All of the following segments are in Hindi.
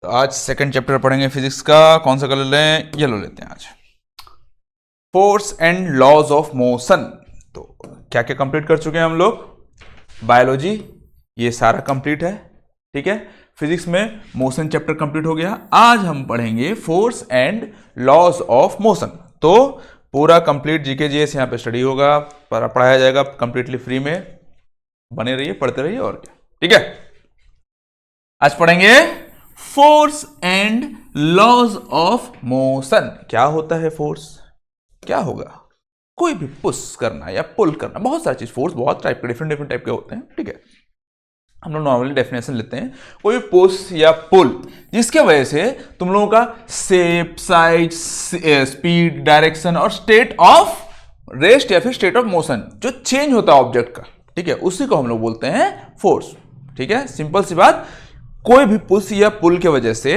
तो आज सेकंड चैप्टर पढ़ेंगे फिजिक्स का। कौन सा कलर लें? येलो लेते हैं आज। Force and laws of motion. तो क्या क्या कंप्लीट कर चुके हैं हम लोग? बायोलॉजी ये सारा कंप्लीट है, ठीक है। फिजिक्स में मोशन चैप्टर कंप्लीट हो गया। आज हम पढ़ेंगे force and laws of motion. तो पूरा कंप्लीट जीके जीएस यहाँ पे स्टडी होगा, पढ़ाया जाएगा कंप्लीटली फ्री में। बने रहिए, पढ़ते रहिए और क्या, ठीक है। आज पढ़ेंगे force and laws of motion. क्या होता है फोर्स? क्या होगा? कोई भी पुश करना या पुल करना, बहुत सारी चीज। फोर्स बहुत टाइप के, डिफरेंट टाइप के होते हैं, ठीक है। हम लोग नॉर्मली डेफिनेशन लेते हैं, कोई भी पुश या पुल जिसके वजह से तुम लोगों का शेप, साइज, स्पीड, डायरेक्शन और स्टेट ऑफ रेस्ट या फिर स्टेट ऑफ मोशन जो चेंज होता है ऑब्जेक्ट का, ठीक है, उसी को हम लोग बोलते हैं फोर्स, ठीक है। सिंपल सी बात, कोई भी पुश या पुल के वजह से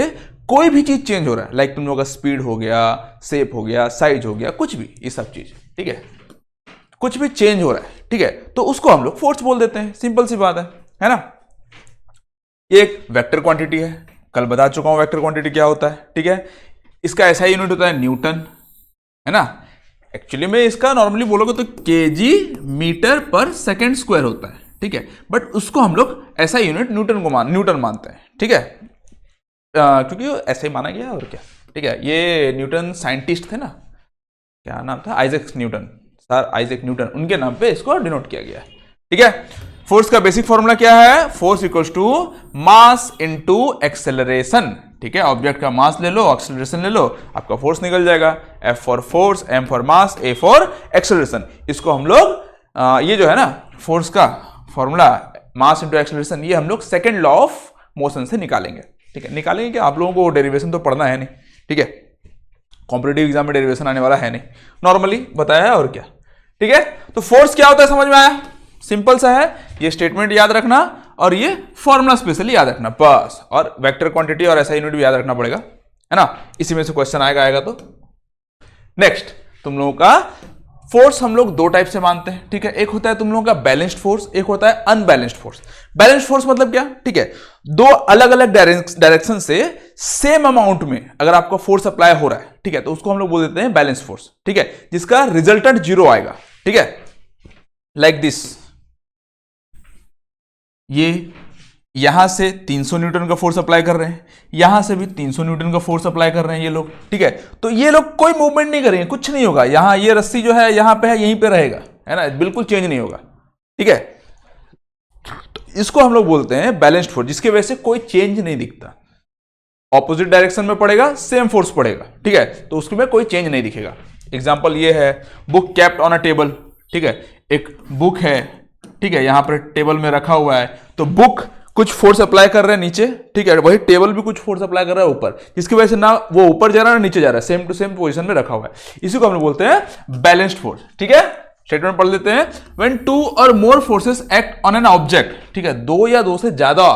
कोई भी चीज चेंज हो रहा है, लाइक तुम लोगों का स्पीड हो गया, शेप हो गया, साइज हो गया, कुछ भी, ये सब चीज, ठीक है, कुछ भी चेंज हो रहा है, ठीक है, तो उसको हम लोग फोर्स बोल देते हैं। सिंपल सी बात है ना। ये एक वेक्टर क्वांटिटी है, कल बता चुका हूं वेक्टर क्वांटिटी क्या होता है, ठीक है। इसका ऐसा यूनिट होता है न्यूटन, है ना। एक्चुअली में इसका नॉर्मली बोलोगे तो केजी मीटर पर सेकेंड स्क्वायर होता है, ठीक है, बट उसको हम लोग ऐसा यूनिट न्यूटन मानते हैं, ठीक है, क्योंकि ऐसे ही माना गया और क्या, ठीक है। ये न्यूटन साइंटिस्ट थे ना, क्या नाम था? Isaac Newton, sir Isaac Newton, उनके नाम पे इसको डिनोट किया गया है, ठीक है। फोर्स का बेसिक फॉर्मूला क्या है? Force equals to mass into acceleration, ठीक है। ऑब्जेक्ट का मास ले लो, एक्सेलरेशन ले लो, आपका फोर्स निकल जाएगा। F for force, M for mass, A for acceleration. इसको हम लोग ये जो है ना फोर्स का फॉर्मूला, मास इनटू एक्सेलरेशन, ये हम लोग सेकंड लॉ ऑफ मोशन से निकालेंगे, ठीक है। निकालेंगे कि आप लोगों को डेरिवेशन तो पढ़ना है नहीं, ठीक है। कॉम्पिटिटिव एग्जाम में डेरिवेशन आने वाला है नहीं, नॉर्मली बताया है और क्या, ठीक है। तो फोर्स क्या होता है समझ में आया? सिंपल सा है, ये स्टेटमेंट याद रखना और ये फॉर्मूला स्पेशली याद रखना बस। और वेक्टर क्वांटिटी और ऐसा यूनिट भी याद रखना पड़ेगा, है ना। इसी में से क्वेश्चन आएगा तो। नेक्स्ट, तुम लोगों का फोर्स हम लोग दो टाइप से मानते हैं, ठीक है। एक होता है तुम लोगों का बैलेंस्ड फोर्स, एक होता है अनबैलेंस्ड फोर्स। बैलेंस्ड फोर्स मतलब क्या? ठीक है, दो अलग अलग डायरेक्शन से सेम अमाउंट में अगर आपका फोर्स अप्लाई हो रहा है, ठीक है, तो उसको हम लोग बोल देते हैं बैलेंस्ड फोर्स, ठीक है, जिसका रिजल्टेंट जीरो आएगा, ठीक है। लाइक दिस, ये यहां से 300 न्यूटन का फोर्स अप्लाई कर रहे हैं, यहां से भी 300 न्यूटन का फोर्स अप्लाई कर रहे हैं ये लोग, ठीक है। तो ये लोग कोई मूवमेंट नहीं करेंगे, कुछ नहीं होगा। यहां ये रस्सी जो है यहां पे है, यहीं पे रहेगा, है ना, बिल्कुल चेंज नहीं होगा, ठीक है। तो इसको हम लोग बोलते हैं बैलेंस्ड फोर्स, जिसकी वजह से कोई चेंज नहीं दिखता। ऑपोजिट डायरेक्शन में पड़ेगा, सेम फोर्स पड़ेगा, ठीक है, तो उसमें कोई चेंज नहीं दिखेगा। एग्जाम्पल ये है, book kept on a table, ठीक है, एक बुक है, ठीक है, यहां पर टेबल में रखा हुआ है, तो बुक कुछ फोर्स अप्लाई कर रहे हैं नीचे, ठीक है, वही टेबल भी कुछ फोर्स अप्लाई कर रहा है ऊपर, जिसकी वजह से ना वो ऊपर जा रहा है ना नीचे जा रहा है, सेम टू सेम पोजीशन में रखा हुआ है। इसी को हम लोग बोलते हैं बैलेंस्ड फोर्स, ठीक है। स्टेटमेंट पढ़ लेते हैं। व्हेन टू और more forces act on an object, ठीक है, दो या दो से ज्यादा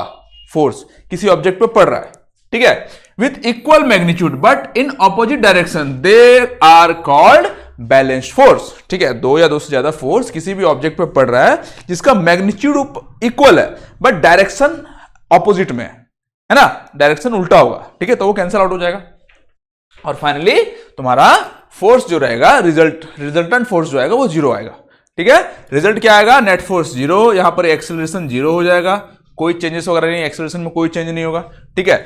फोर्स किसी ऑब्जेक्ट पे पड़ रहा है, ठीक है, with equal magnitude but in opposite direction, they are called balanced force, ठीक है। दो या दो से ज्यादा फोर्स किसी भी ऑब्जेक्ट पे पड़ रहा है जिसका मैग्नीट्यूड इक्वल है बट डायरेक्शन ऑपोजिट में है ना, डायरेक्शन उल्टा होगा, ठीक है, तो वो कैंसिल आउट हो जाएगा। और फाइनली तुम्हारा फोर्स जो रहेगा, रिजल्टेंट फोर्स जो आएगा वो जीरो आएगा, ठीक है। रिजल्ट क्या आएगा? नेट फोर्स जीरो, यहां पर एक्सेलरेशन जीरो हो जाएगा, कोई चेंजेस वगैरह नहीं, एक्सेलरेशन में कोई चेंज नहीं होगा, ठीक है।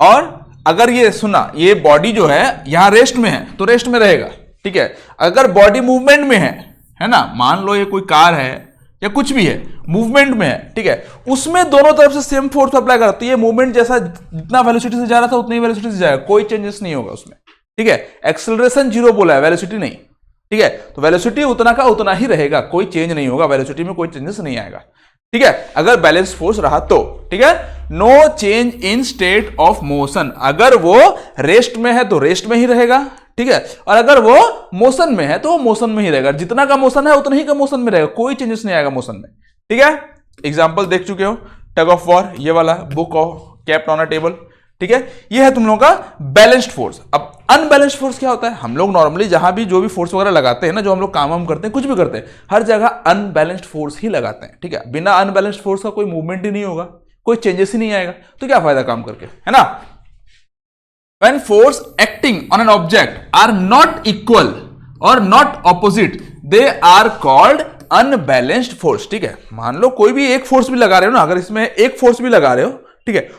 और अगर ये सुना, ये बॉडी जो है यहां रेस्ट में है तो रेस्ट में रहेगा, ठीक है। अगर बॉडी मूवमेंट में है ना, मान लो ये कोई कार है या कुछ भी है, मूवमेंट में है, ठीक है, उसमें दोनों तरफ से सेम फोर्स अप्लाई करा तो ये मूवमेंट जैसा जितना वेलोसिटी से जा रहा था उतनी वेलोसिटी से जाएगा, कोई चेंजेस नहीं होगा उसमें, ठीक है। एक्सेलरेशन जीरो बोला है, वेलोसिटी नहीं, ठीक है, तो वेलोसिटी उतना का उतना ही रहेगा, कोई चेंज नहीं होगा, वेलोसिटी में कोई चेंजेस नहीं आएगा, ठीक है, अगर बैलेंस फोर्स रहा तो, ठीक है। No change in state of motion, अगर वो रेस्ट में है तो रेस्ट में ही रहेगा, ठीक है, और अगर वो मोशन में है तो वो मोशन में ही रहेगा, जितना का मोशन है उतना ही का मोशन में रहेगा, कोई चेंजेस नहीं आएगा मोशन में, ठीक है। एग्जांपल देख चुके हो, टग ऑफ वॉर, ये वाला, book of kept on a table, ठीक है, ये है तुम लोगों का बैलेंस्ड फोर्स। अब अनबैलेंस्ड फोर्स क्या होता है? हम लोग नॉर्मली जहां भी जो भी फोर्स वगैरह लगाते हैं ना, जो हम लोग काम करते हैं, कुछ भी करते हैं, हर जगह अनबैलेंस्ड फोर्स ही लगाते हैं, ठीक है। बिना अनबैलेंस्ड फोर्स का कोई मूवमेंट ही नहीं होगा, कोई चेंजेस ही नहीं आएगा, तो क्या फायदा काम करके, है ना। When force acting on an object are not equal और not opposite they are called unbalanced force. ठीक है, मान लो कोई भी एक फोर्स भी लगा रहे हो ना, अगर इसमें एक फोर्स भी लगा रहे हो, ठीक है,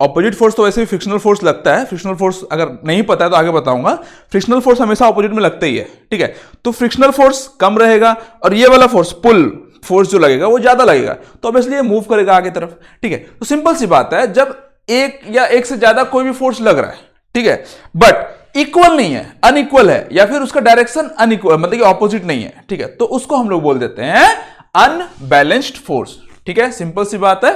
ऑपोजिट फोर्स तो वैसे भी फ्रिक्शनल फोर्स लगता है। फ्रिक्शनल फोर्स अगर नहीं पता है तो आगे बताऊंगा, फ्रिक्शनल फोर्स हमेशा ऑपोजिट में लगता ही है। ठीक है, तो फ्रिक्शनल फोर्स कम रहेगा और ये वाला फोर्स पुल फोर्स जो लगेगा वो ज्यादा लगेगा, तो ऑब्वियसली ये मूव करेगा आगे तरफ। ठीक है, तो सिंपल सी बात है, जब एक या एक से ज्यादा कोई भी फोर्स लग रहा है, ठीक है, बट इक्वल नहीं है, अनइक्वल है, या फिर उसका डायरेक्शन अनइक्वल मतलब कि ऑपोजिट नहीं है, ठीक है, तो उसको हम लोग बोल देते हैं अनबैलेंस्ड फोर्स। ठीक है, सिंपल सी बात है,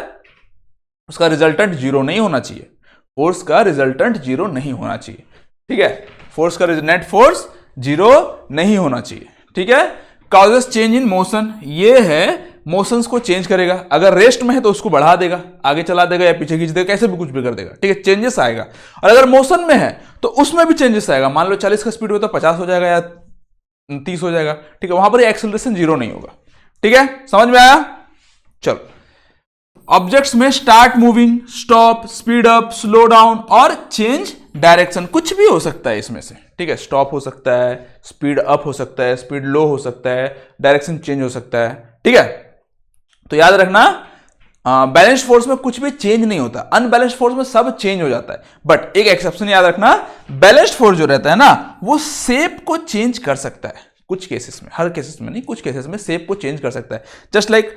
उसका रिजल्टेंट जीरो नहीं होना चाहिए, फोर्स का रिजल्टेंट जीरो नहीं होना चाहिए। ठीक है, फोर्स का नेट फोर्स जीरो नहीं होना चाहिए। ठीक है, कॉजेस चेंज इन मोशन, ये है मोशंस को चेंज करेगा, अगर रेस्ट में है तो उसको बढ़ा देगा, आगे चला देगा या पीछे खींच देगा, कैसे भी कुछ भी कर देगा। ठीक है, चेंजेस आएगा, और अगर मोशन में है तो उसमें भी चेंजेस आएगा। मान लो 40 का स्पीड हो तो 50 हो जाएगा या 30 हो जाएगा। ठीक है, वहां पर एक्सेलरेशन जीरो नहीं होगा। ठीक है, समझ में आया? चलो, ऑब्जेक्ट्स में start moving, stop, speed up, slow down और चेंज डायरेक्शन, कुछ भी हो सकता है इसमें से। ठीक है, स्टॉप हो सकता है, स्पीड अप हो सकता है, स्पीड लो हो सकता है, डायरेक्शन चेंज हो सकता है। ठीक है, तो याद रखना, बैलेंस्ड फोर्स में कुछ भी चेंज नहीं होता, अनबैलेंस्ड फोर्स में सब चेंज हो जाता है। बट एक एक्सेप्शन याद रखना, बैलेंस्ड फोर्स जो रहता है ना, वो शेप को चेंज कर सकता है कुछ केसेस में, हर केसेस में नहीं, कुछ केसेस में शेप को चेंज कर सकता है। जस्ट लाइक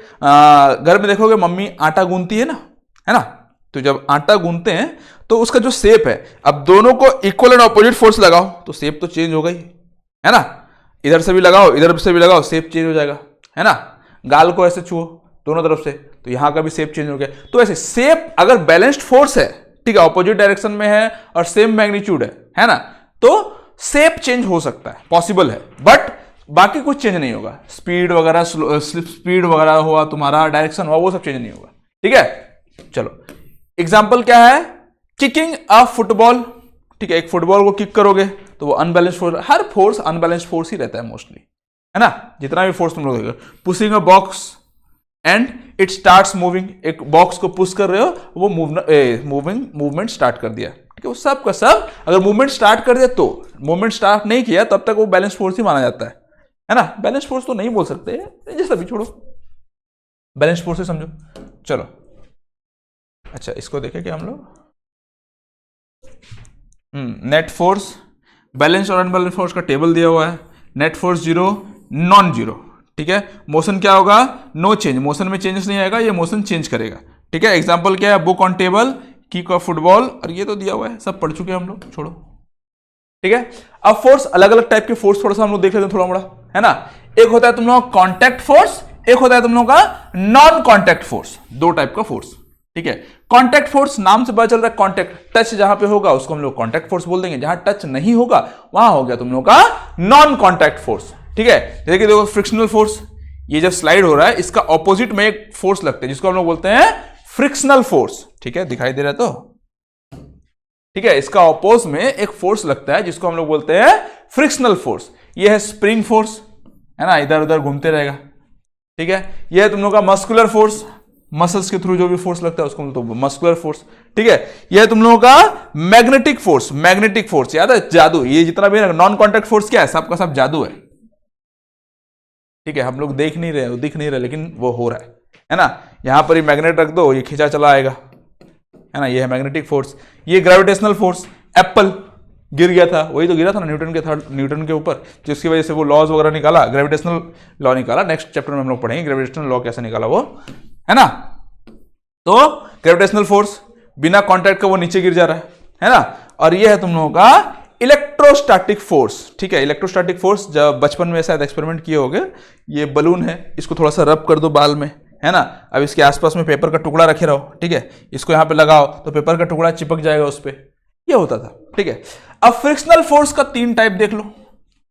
घर में देखोगे मम्मी आटा गूंथती है ना, तो जब आटा गूंथते हैं तो उसका जो शेप है, अब दोनों को इक्वल एंड ऑपोजिट फोर्स लगाओ तो शेप तो चेंज हो गई है ना, इधर से भी लगाओ इधर से भी लगाओ शेप चेंज हो जाएगा, है ना। गाल को ऐसे छुओ दोनों तरफ से तो यहां का भी शेप चेंज हो गया। तो ऐसे शेप अगर बैलेंस्ड फोर्स है, ठीक है, ऑपोजिट डायरेक्शन में है और सेम मैग्नीट्यूड है ना, तो शेप चेंज हो सकता है, पॉसिबल है, बट बाकी कुछ चेंज नहीं होगा। स्पीड वगैरह, स्लिप स्पीड वगैरह हुआ, तुम्हारा डायरेक्शन हुआ, वो सब चेंज नहीं होगा। ठीक है, चलो एग्जांपल क्या है, किकिंग अ फुटबॉल। ठीक है, एक फुटबॉल को किक करोगे तो वो अनबैलेंस्ड फोर्स, हर फोर्स अनबैलेंस्ड फोर्स ही रहता है मोस्टली, है ना, जितना भी फोर्स तुम लोग देखो। Pushing a box and it starts moving, एक बॉक्स को पुश कर रहे हो, वो मूवमेंट स्टार्ट कर दिया। ठीक है, वो सब का सब अगर मूवमेंट स्टार्ट कर दिया, तो मूवमेंट स्टार्ट नहीं किया तब तक वो बैलेंस फोर्स ही माना जाता है ना। बैलेंस फोर्स तो नहीं बोल सकते, जैसा भी छोड़ो, बैलेंस फोर्स ही समझो। चलो अच्छा, इसको देखें क्या हम लोग, नेट फोर्स, बैलेंस और अनबैलेंस फोर्स का टेबल दिया हुआ है। Net force zero, non zero. ठीक है, मोशन क्या होगा, नो चेंज, मोशन में चेंजेस नहीं आएगा, ये मोशन चेंज करेगा। ठीक है, एग्जांपल क्या है, book on table, kick off football, और ये तो दिया हुआ है, सब पढ़ चुके हैं हम लोग, छोड़ो। ठीक है, अब फोर्स, अलग अलग टाइप के फोर्स थोड़ा सा हम लोग देख लेते हैं, थोड़ा मोड़ा, है ना। एक होता है तुम लोग कॉन्टैक्ट फोर्स, एक होता है तुम लोग का नॉन कॉन्टैक्ट फोर्स, दो टाइप का फोर्स। ठीक है, कॉन्टैक्ट फोर्स नाम से पता चल रहा है, कॉन्टैक्ट, टच जहां पे होगा उसको हम लोग कॉन्टैक्ट फोर्स बोल देंगे, जहां टच नहीं होगा वहां हो गया तुम लोग का नॉन कॉन्टैक्ट फोर्स। ठीक है, जैसे कि देखो फ्रिक्शनल फोर्स, ये जब स्लाइड हो रहा है इसका ऑपोजिट में एक फोर्स लगता है जिसको हम लोग बोलते हैं फ्रिक्शनल फोर्स। ठीक है, दिखाई दे रहा है तो, ठीक है, इसका ऑपोज में एक फोर्स लगता है जिसको हम लोग बोलते हैं फ्रिक्शनल फोर्स। ये है स्प्रिंग फोर्स, है ना, इधर उधर घूमते रहेगा। ठीक है, ये है तुम लोग का मस्कुलर फोर्स, मसल्स के थ्रू जो भी फोर्स लगता है उसको तो मस्कुलर फोर्स। ठीक है, यह है तुम लोगों का मैग्नेटिक फोर्स, मैग्नेटिक फोर्स याद है, जादू, ये जितना भी नॉन कॉन्टैक्ट फोर्स क्या है, सबका सब जादू है। ठीक है, हम लोग देख नहीं रहे, दिख नहीं रहे, लेकिन वो हो रहा है ना। यहां पर ही मैग्नेट रख दो, ये खींचा चला आएगा, है ना, ये है मैग्नेटिक फोर्स। ये ग्रेविटेशनल फोर्स, एप्पल गिर गया था, वही तो गिरा था ना न्यूटन के ऊपर, जिसकी वजह से वो लॉज वगैरह निकाला, ग्रेविटेशनल लॉ निकाला। नेक्स्ट चैप्टर में हम लोग पढ़ेंगे ग्रेविटेशनल लॉ कैसे निकाला वो, है ना। तो ग्रेविटेशनल फोर्स बिना कॉन्टैक्ट का वो नीचे गिर जा रहा है ना। और ये है तुम लोगों का इलेक्ट्रोस्टैटिक फोर्स। ठीक है, इलेक्ट्रोस्टैटिक फोर्स, जब बचपन में शायद एक्सपेरिमेंट किए होंगे, ये बलून है, इसको थोड़ा सा रब कर दो बाल में, है ना, अब इसके आसपास में पेपर का टुकड़ा रखे रहो। ठीक है, इसको यहां पे लगाओ तो पेपर का टुकड़ा चिपक जाएगा उस पर, ये होता था। ठीक है, अब फ्रिक्शनल फोर्स का तीन टाइप देख लो,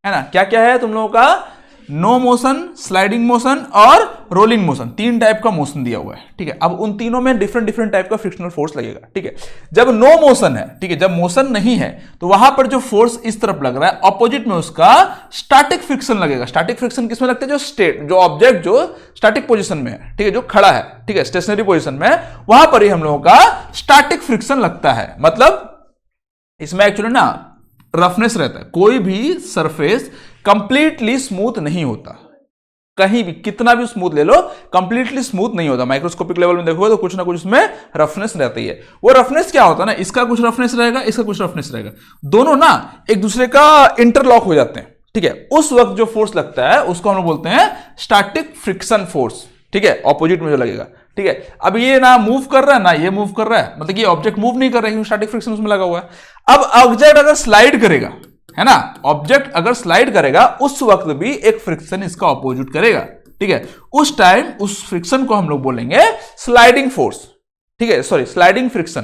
है ना, क्या क्या है तुम लोगों का, नो मोशन, स्लाइडिंग मोशन और रोलिंग मोशन, तीन टाइप का मोशन दिया हुआ है। ठीक है, अब उन तीनों में डिफरेंट डिफरेंट टाइप का फ्रिक्शनल फोर्स लगेगा। ठीक है, जब नो मोशन है, ठीक है, जब मोशन नहीं है तो वहां पर जो फोर्स इस तरफ लग रहा है, ऑपोजिट में उसका स्टैटिक फ्रिक्शन लगेगा। स्टैटिक फ्रिक्शन किसमें लगता है, जो ऑब्जेक्ट जो स्टैटिक पोजीशन में है, ठीक है, जो खड़ा है, ठीक है, स्टेशनरी पोजीशन में, वहां पर ही हम लोगों का स्टैटिक फ्रिक्शन लगता है। मतलब इसमें एक्चुअली ना रफनेस रहता है, कोई भी सरफेस कंप्लीटली स्मूथ नहीं होता, कहीं भी कितना भी स्मूथ ले लो कंप्लीटली स्मूथ नहीं होता, माइक्रोस्कोपिक लेवल में देखोगे तो कुछ ना कुछ उसमें रफनेस रहती है। वो रफनेस क्या होता है ना, इसका कुछ रफनेस रहेगा, इसका कुछ रफनेस रहेगा, दोनों ना एक दूसरे का इंटरलॉक हो जाते हैं, ठीक है। उस वक्त जो फोर्स लगता है उसको हम लोग बोलते हैं स्टैटिक फ्रिक्शन फोर्स, ठीक है, ऑपोजिट में जो लगेगा, ठीक है। अब ये ना मूव कर रहा है ना ये मूव कर रहा है, मतलब कि ऑब्जेक्ट मूव नहीं कर रहा है क्योंकि स्टैटिक फ्रिक्शन उसमें लगा हुआ है। अब ऑब्जेक्ट अगर स्लाइड करेगा, है ना, ऑब्जेक्ट अगर स्लाइड करेगा उस वक्त भी एक फ्रिक्शन इसका ऑपोजिट करेगा, ठीक है। उस टाइम उस फ्रिक्शन को हम लोग बोलेंगे स्लाइडिंग फोर्स, ठीक है, सॉरी स्लाइडिंग फ्रिक्शन,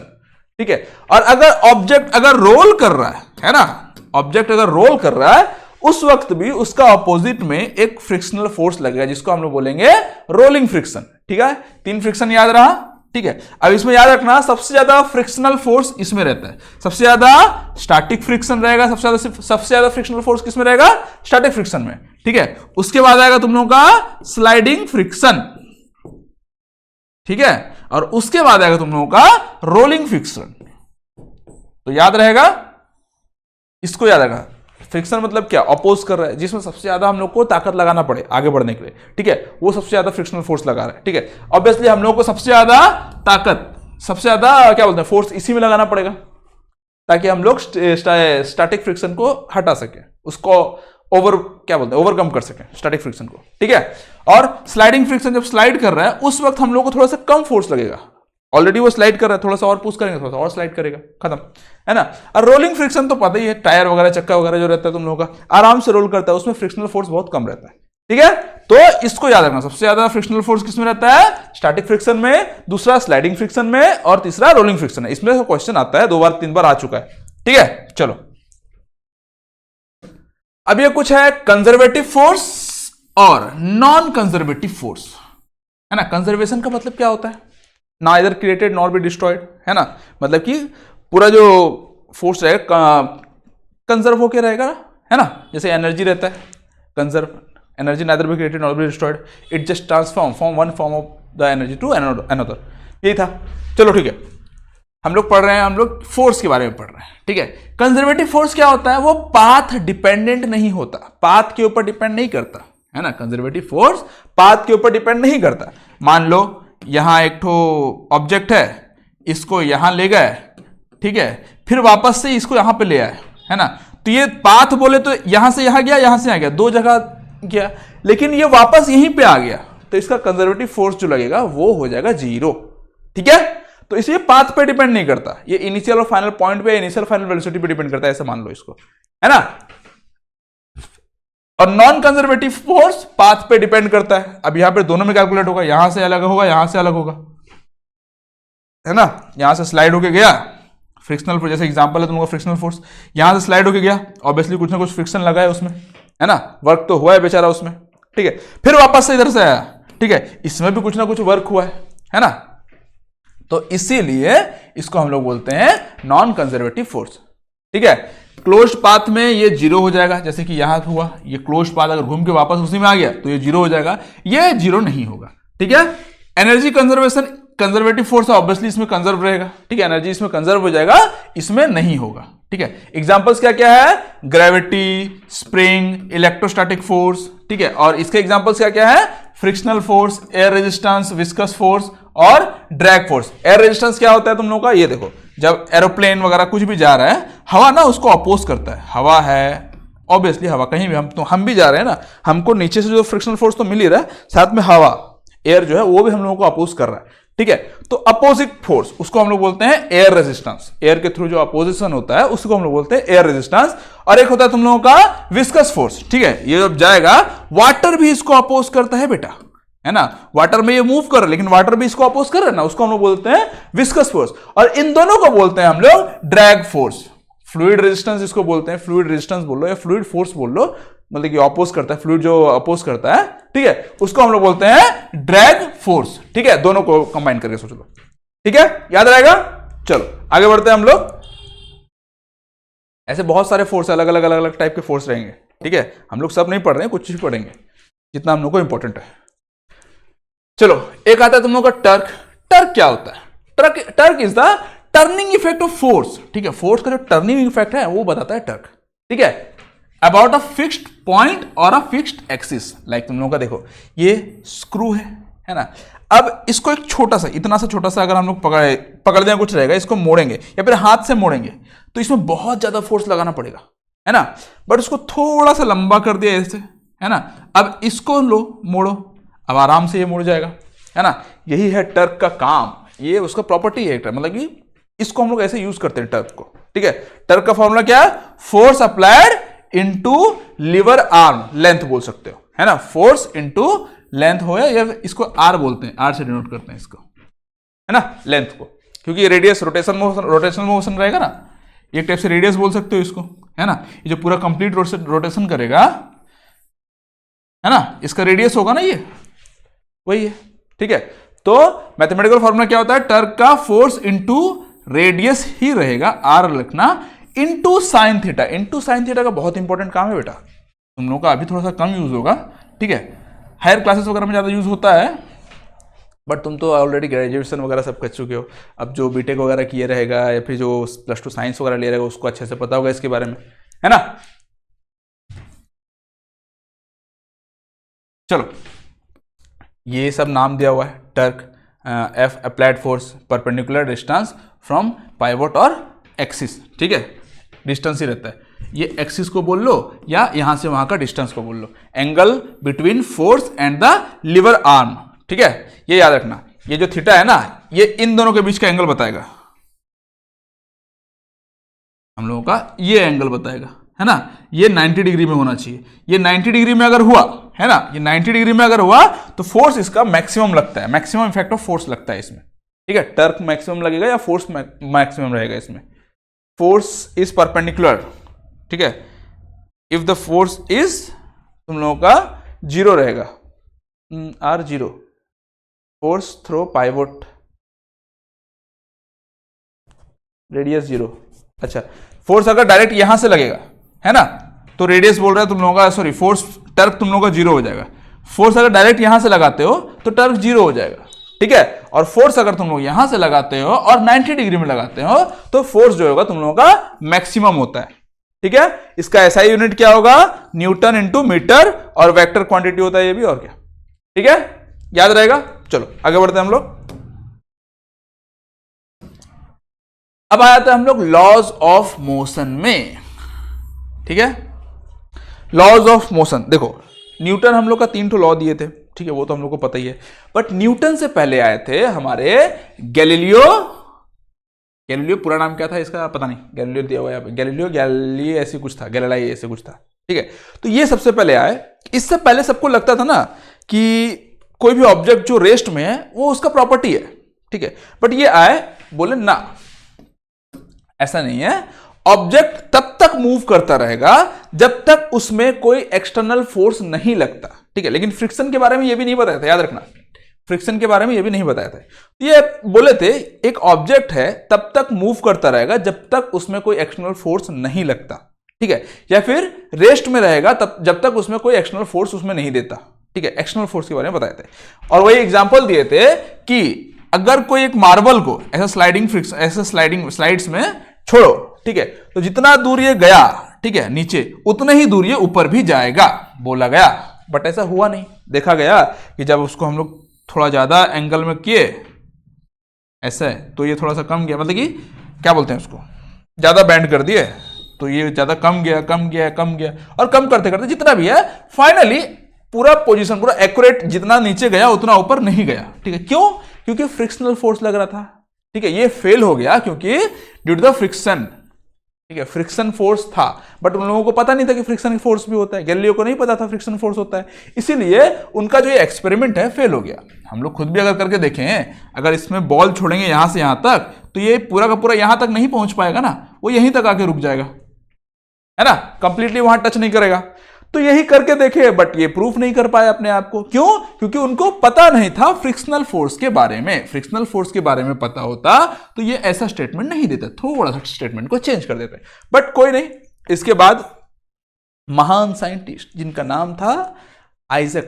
ठीक है। और अगर ऑब्जेक्ट अगर रोल कर रहा है ना, ऑब्जेक्ट अगर रोल कर रहा है उस वक्त भी उसका ऑपोजिट में एक फ्रिक्शनल फोर्स लगेगा जिसको हम लोग बोलेंगे रोलिंग फ्रिक्शन, ठीक है। 3 फ्रिक्शन याद रहा, ठीक है। अब इसमें याद रखना सबसे ज्यादा फ्रिक्शनल फोर्स इसमें रहता है, सबसे ज्यादा स्टैटिक फ्रिक्शन रहेगा, सबसे ज्यादा फ्रिक्शनल फोर्स किसमें रहेगा, स्टैटिक फ्रिक्शन में, ठीक है। उसके बाद आएगा तुम लोगों का स्लाइडिंग फ्रिक्शन, ठीक है, और उसके बाद आएगा तुम लोगों का रोलिंग फ्रिक्शन। तो याद रहेगा, इसको याद रखना, फ्रिक्शन मतलब क्या, अपोज कर रहा है, जिसमें सबसे ज्यादा हम लोग को ताकत लगाना पड़े आगे बढ़ने के लिए, ठीक है, वो सबसे ज्यादा फ्रिक्शनल फोर्स लगा रहा है, ठीक है। ऑब्वियसली हम लोग को सबसे ज्यादा ताकत, सबसे ज्यादा क्या बोलते हैं फोर्स इसी में लगाना पड़ेगा ताकि हम लोग स्टैटिक फ्रिक्शन को हटा सके, उसको क्या बोलते हैं ओवरकम कर सके स्टैटिक फ्रिक्शन को, ठीक है। और स्लाइडिंग फ्रिक्शन जब स्लाइड कर रहा है उस वक्त हम लोग को थोड़ा सा कम फोर्स लगेगा, ऑलरेडी वो स्लाइड कर रहा है, थोड़ा सा और पुश करेंगे थोड़ा सा और स्लाइड करेगा, खत्म, है ना। और रोलिंग फ्रिक्शन तो पता ही है, टायर वगैरह चक्का वगैरह जो रहता है तुम लोगों का आराम से रोल करता है, उसमें फ्रिक्शनल फोर्स बहुत कम रहता है, ठीक है। तो इसको याद रखना, सबसे ज्यादा फ्रिक्शनल फोर्स किसमें रहता है, स्टैटिक फ्रिक्शन में, दूसरा स्लाइडिंग फ्रिक्शन में, और तीसरा रोलिंग फ्रिक्शन है। इसमें क्वेश्चन आता है 2 बार 3 बार आ चुका है, ठीक है। चलो अब ये कुछ है कंजर्वेटिव फोर्स और नॉन कंजर्वेटिव फोर्स, है ना। कंजर्वेशन का मतलब क्या होता है, ना इधर क्रिएटेड नॉर बी डिस्ट्रॉयड, है ना, मतलब कि पूरा जो फोर्स रहेगा कंजर्व होके रहेगा, है ना। जैसे एनर्जी रहता है, conserve energy neither be created nor be destroyed, it just transform from one form of the energy to another, यही था। चलो ठीक है, हम लोग पढ़ रहे हैं, हम लोग फोर्स के बारे में पढ़ रहे हैं, ठीक है। कंजर्वेटिव फोर्स क्या होता है, वो पाथ डिपेंडेंट नहीं होता, पाथ के ऊपर डिपेंड नहीं करता, है ना। कंजर्वेटिव फोर्स पाथ के ऊपर डिपेंड नहीं करता। मान लो यहां एक ठो ऑब्जेक्ट है, इसको यहां ले गए, ठीक है, फिर वापस से इसको यहां पे ले आए, है ना। तो ये पाथ बोले तो यहां से यहां गया, यहां से यहां गया, 2 जगह गया, लेकिन ये वापस यहीं पे आ गया, तो इसका कंजर्वेटिव फोर्स जो लगेगा वो हो जाएगा 0, ठीक है। तो इसलिए पाथ पे डिपेंड नहीं करता, ये इनिशियल और फाइनल पॉइंट पे, इनिशियल फाइनल वेलोसिटी पे डिपेंड करता है, ऐसे मान लो इसको, है ना। और नॉन कंजर्वेटिव फोर्स पाथ पे डिपेंड करता है। अब यहां पे दोनों में कैलकुलेट होगा, यहां से अलग होगा, यहां से अलग होगा, है ना। यहां से स्लाइड होके गया फ्रिक्शनल फोर्स, जैसे एग्जांपल है तुम लोग फ्रिक्शनल फोर्स, यहां से स्लाइड होके गया, ऑब्वियसली कुछ ना कुछ फ्रिक्शन लगा है उसमें, है ना, वर्क तो हुआ है बेचारा उसमें, ठीक है। फिर वापस से इधर से आया, ठीक है, इसमें भी कुछ ना कुछ वर्क हुआ है ना। तो इसीलिए इसको हम लोग बोलते हैं नॉन कंजर्वेटिव फोर्स, ठीक है। क्लोज्ड पाथ में ये 0 हो जाएगा, जैसे कि यहां हुआ, ये क्लोज्ड पाथ अगर घूम के वापस उसी में आ गया तो ये 0 हो जाएगा, ये 0 नहीं होगा, ठीक है। एनर्जी कंजर्वेशन कंजर्वेटिव फोर्स है, ऑब्वियसली इसमें कंजर्व रहेगा, ठीक है, एनर्जी इसमें कंजर्व हो जाएगा, इसमें नहीं होगा, ठीक है। एग्जांपल्स क्या क्या है, ग्रेविटी, स्प्रिंग, इलेक्ट्रोस्टैटिक फोर्स, ठीक है। और इसके एग्जांपल्स क्या क्या है, frictional force, air resistance, viscous force और ड्रैग फोर्स। एयर रेजिस्टेंस क्या होता है तुम लोगों का, ये देखो, जब एरोप्लेन वगैरह कुछ भी जा रहा है, हवा ना उसको अपोज करता है, हवा है ऑब्वियसली, हवा कहीं भी हम भी जा रहे हैं ना, हमको नीचे से जो फ्रिक्शनल फोर्स तो मिल ही रहा है, साथ में हवा एयर जो है वो भी हम लोगों को अपोज कर रहा है, ठीक है। तो अपोजिट फोर्स उसको हम लोग बोलते हैं एयर रेजिस्टेंस, एयर के थ्रू जो अपोजिशन होता है उसको हम लोग बोलते हैं एयर रेजिस्टेंस। और एक होता है तुम लोगों का विस्कस फोर्स, ठीक है, ये जब जाएगा वाटर भी इसको अपोज करता है बेटा, है ना, वाटर में ये मूव कर रहा है लेकिन वाटर भी इसको अपोज कर रहा है ना, उसको हम लोग बोलते हैं विस्कस फोर्स। और इन दोनों को बोलते हैं हम लोग ड्रैग फोर्स, फ्लूइड रेजिस्टेंस इसको बोलते हैं, फ्लूइड रेजिस्टेंस बोल लो या फ्लूइड फोर्स बोल लो, मतलब कि अपोज करता है, फ्लूइड जो अपोज करता है, ठीक है, उसको हम लोग बोलते हैं ड्रैग फोर्स, ठीक है। दोनों को कंबाइन करके सोच लो, ठीक है, याद रहेगा। चलो आगे बढ़ते हैं हम लोग। ऐसे बहुत सारे फोर्स, अलग अलग अलग अलग टाइप के फोर्स रहेंगे, ठीक है, हम लोग सब नहीं पढ़ रहे हैं, कुछ ही पढ़ेंगे जितना हम लोग को इंपॉर्टेंट है। चलो एक आता है तुम लोग का टर्क। टर्क क्या होता है, torque is the turning effect of force, ठीक है, फोर्स का जो टर्निंग इफेक्ट है वो बताता है टर्क, ठीक है, अबाउट अ फिक्स्ड पॉइंट और अ फिक्स्ड एक्सिस। लाइक तुम लोगों का देखो ये स्क्रू है ना, अब इसको एक छोटा सा, इतना सा छोटा सा अगर हम लोग पकड़ दें कुछ रहेगा, इसको मोड़ेंगे या फिर हाथ से मोड़ेंगे तो इसमें बहुत ज्यादा फोर्स लगाना पड़ेगा, है ना, बट उसको थोड़ा सा लंबा कर दिया ऐसे, है ना, अब इसको लो मोड़ो, अब आराम से ये मुड़ जाएगा, है ना, यही है टर्क का काम, ये उसका प्रॉपर्टी है, मतलब कि इसको हम लोग ऐसे यूज करते हैं टर्क को, ठीक है। टर्क का फॉर्मूला क्या है, force applied into lever arm length बोल सकते हो, है ना, फोर्स इनटू लेंथ हो या इसको आर बोलते हैं, आर से डिनोट करते हैं इसको, है ना, लेंथ को, क्योंकि रेडियस रोटेशनल मोशन रहेगा ना, एक टाइप से रेडियस बोल सकते हो इसको, है ना, ये जो पूरा कंप्लीट रोटेशन करेगा, है ना, इसका रेडियस होगा ना, ये वही है, ठीक है। तो मैथमेटिकल फॉर्मूला क्या होता है, टर्क का फोर्स इनटू रेडियस ही रहेगा, आर लिखना, into sine theta. Into sine theta का बहुत इंपॉर्टेंट काम है बेटा, तुम लोगों का अभी थोड़ा सा कम यूज होगा, ठीक है, हायर क्लासेस वगैरह में ज्यादा यूज होता है, बट तुम तो ऑलरेडी ग्रेजुएशन वगैरह सब कर चुके हो, अब जो बीटेक वगैरह किए रहेगा या फिर जो +2 साइंस वगैरह ले रहेगा उसको अच्छे से पता होगा इसके बारे में, है ना। चलो ये सब नाम दिया हुआ है, torque, F applied force, perpendicular distance from pivot और एक्सिस, ठीक है, डिस्टेंस ही रहता है, ये एक्सिस को बोल लो या यहां से वहां का डिस्टेंस को बोल लो, angle between force and the lever arm, ठीक है, ये याद रखना, ये जो थीटा है ना, ये इन दोनों के बीच का एंगल बताएगा, हम लोगों का ये एंगल बताएगा, है ना, ये 90 डिग्री में होना चाहिए, ये 90 डिग्री में अगर हुआ, है ना, ये 90 डिग्री में अगर हुआ तो फोर्स इसका मैक्सिमम लगता है, मैक्सिमम इफेक्ट ऑफ फोर्स लगता है इसमें, ठीक है, टर्क मैक्सिमम लगेगा या फोर्स मैक्सिमम रहेगा इसमें, फोर्स इज परपेंडिकुलर, ठीक है, इफ द फोर्स इज तुम लोगों का 0 रहेगा, R 0, force through pivot radius 0, अच्छा, फोर्स अगर डायरेक्ट यहां से लगेगा, है ना, तो रेडियस बोल रहा है तुम लोगों का, सॉरी फोर्स, टर्क तुम लोगों का 0 हो जाएगा, फोर्स अगर डायरेक्ट यहां से लगाते हो तो टर्क 0 हो जाएगा, ठीक है, और फोर्स अगर तुम लोग यहां से लगाते हो और 90 डिग्री में लगाते हो तो फोर्स जो होगा तुम लोगों का मैक्सिमम होता है, ठीक है। इसका एसआई यूनिट क्या होगा, न्यूटन इंटू मीटर, और वेक्टर क्वांटिटी होता है ये भी, और क्या, ठीक है, याद रहेगा। चलो आगे बढ़ते हैं हम लोग, अब आया था हम लोग लॉज ऑफ मोशन में, ठीक है, लॉज ऑफ मोशन। देखो न्यूटन हम लोग का 3 लॉ दिए थे, ठीक है, वो तो हम लोग को पता ही है, बट न्यूटन से पहले आए थे हमारे गैलीलियो, गैलीलियो पूरा नाम क्या था इसका पता नहीं, गैलीलियो दिया हुआ है, गैलीलियो ऐसे कुछ था, गैलीलाई ऐसे कुछ था, ठीक है, तो ये सबसे पहले आए। इससे पहले सबको लगता था ना कि कोई भी ऑब्जेक्ट जो रेस्ट में है वो उसका प्रॉपर्टी है, ठीक है, बट ये आए बोले ना, ऐसा नहीं है, ऑब्जेक्ट तब तक मूव करता रहेगा जब तक उसमें कोई एक्सटर्नल फोर्स नहीं लगता, ठीक है, लेकिन फ्रिक्शन के बारे में ये भी नहीं बताया था, याद रखना, फ्रिक्शन के बारे में ये भी नहीं बताया था, ये बोले थे एक ऑब्जेक्ट है तब तक मूव करता रहेगा जब तक उसमें कोई एक्सटर्नल फोर्स नहीं लगता, ठीक है, या फिर रेस्ट में रहेगा तब जब तक उसमें कोई एक्सटर्नल फोर्स उसमें नहीं देता, ठीक है, एक्सटर्नल फोर्स के बारे में बताए थे, और वही एग्जांपल दिए थे कि अगर कोई एक मार्बल को ऐसा स्लाइड्स में छोड़ो, ठीक है, तो जितना दूर ये गया, ठीक है, नीचे उतने ही दूर ये ऊपर भी जाएगा बोला गया, बट ऐसा हुआ नहीं, देखा गया कि जब उसको हम लोग थोड़ा ज्यादा एंगल में किए ऐसा है तो ये थोड़ा सा कम गया, मतलब कि क्या बोलते हैं उसको, ज्यादा बैंड कर दिए तो ये ज्यादा कम गया, और कम करते करते जितना भी है फाइनली पूरा पोजीशन पूरा एक्यूरेट, जितना नीचे गया उतना ऊपर नहीं गया, ठीक है, क्यों, क्योंकि फ्रिक्शनल फोर्स लग रहा था, ठीक है, ये फेल हो गया क्योंकि ड्यू टू द फ्रिक्शन, ठीक है, फ्रिक्शन फोर्स था, बट उन लोगों को पता नहीं था कि फ्रिक्शन फोर्स भी होता है, गैलीलियो को नहीं पता था फ्रिक्शन फोर्स होता है, इसीलिए उनका जो ये एक्सपेरिमेंट है फेल हो गया। हम लोग खुद भी अगर करके देखें, अगर इसमें बॉल छोड़ेंगे यहां से यहां तक तो ये पूरा का पूरा यहां तक नहीं पहुंच पाएगा ना, वो यहीं तक आके रुक जाएगा, है ना, कंप्लीटली वहां टच नहीं करेगा, तो यही करके देखे बट ये प्रूफ नहीं कर पाए अपने आप को, क्यों, क्योंकि उनको पता नहीं था फ्रिक्शनल फोर्स के बारे में, फ्रिक्शनल फोर्स के बारे में पता होता तो ये ऐसा स्टेटमेंट नहीं देते, थोड़ा सा स्टेटमेंट को चेंज कर देते, बट कोई नहीं। इसके बाद महान साइंटिस्ट जिनका नाम था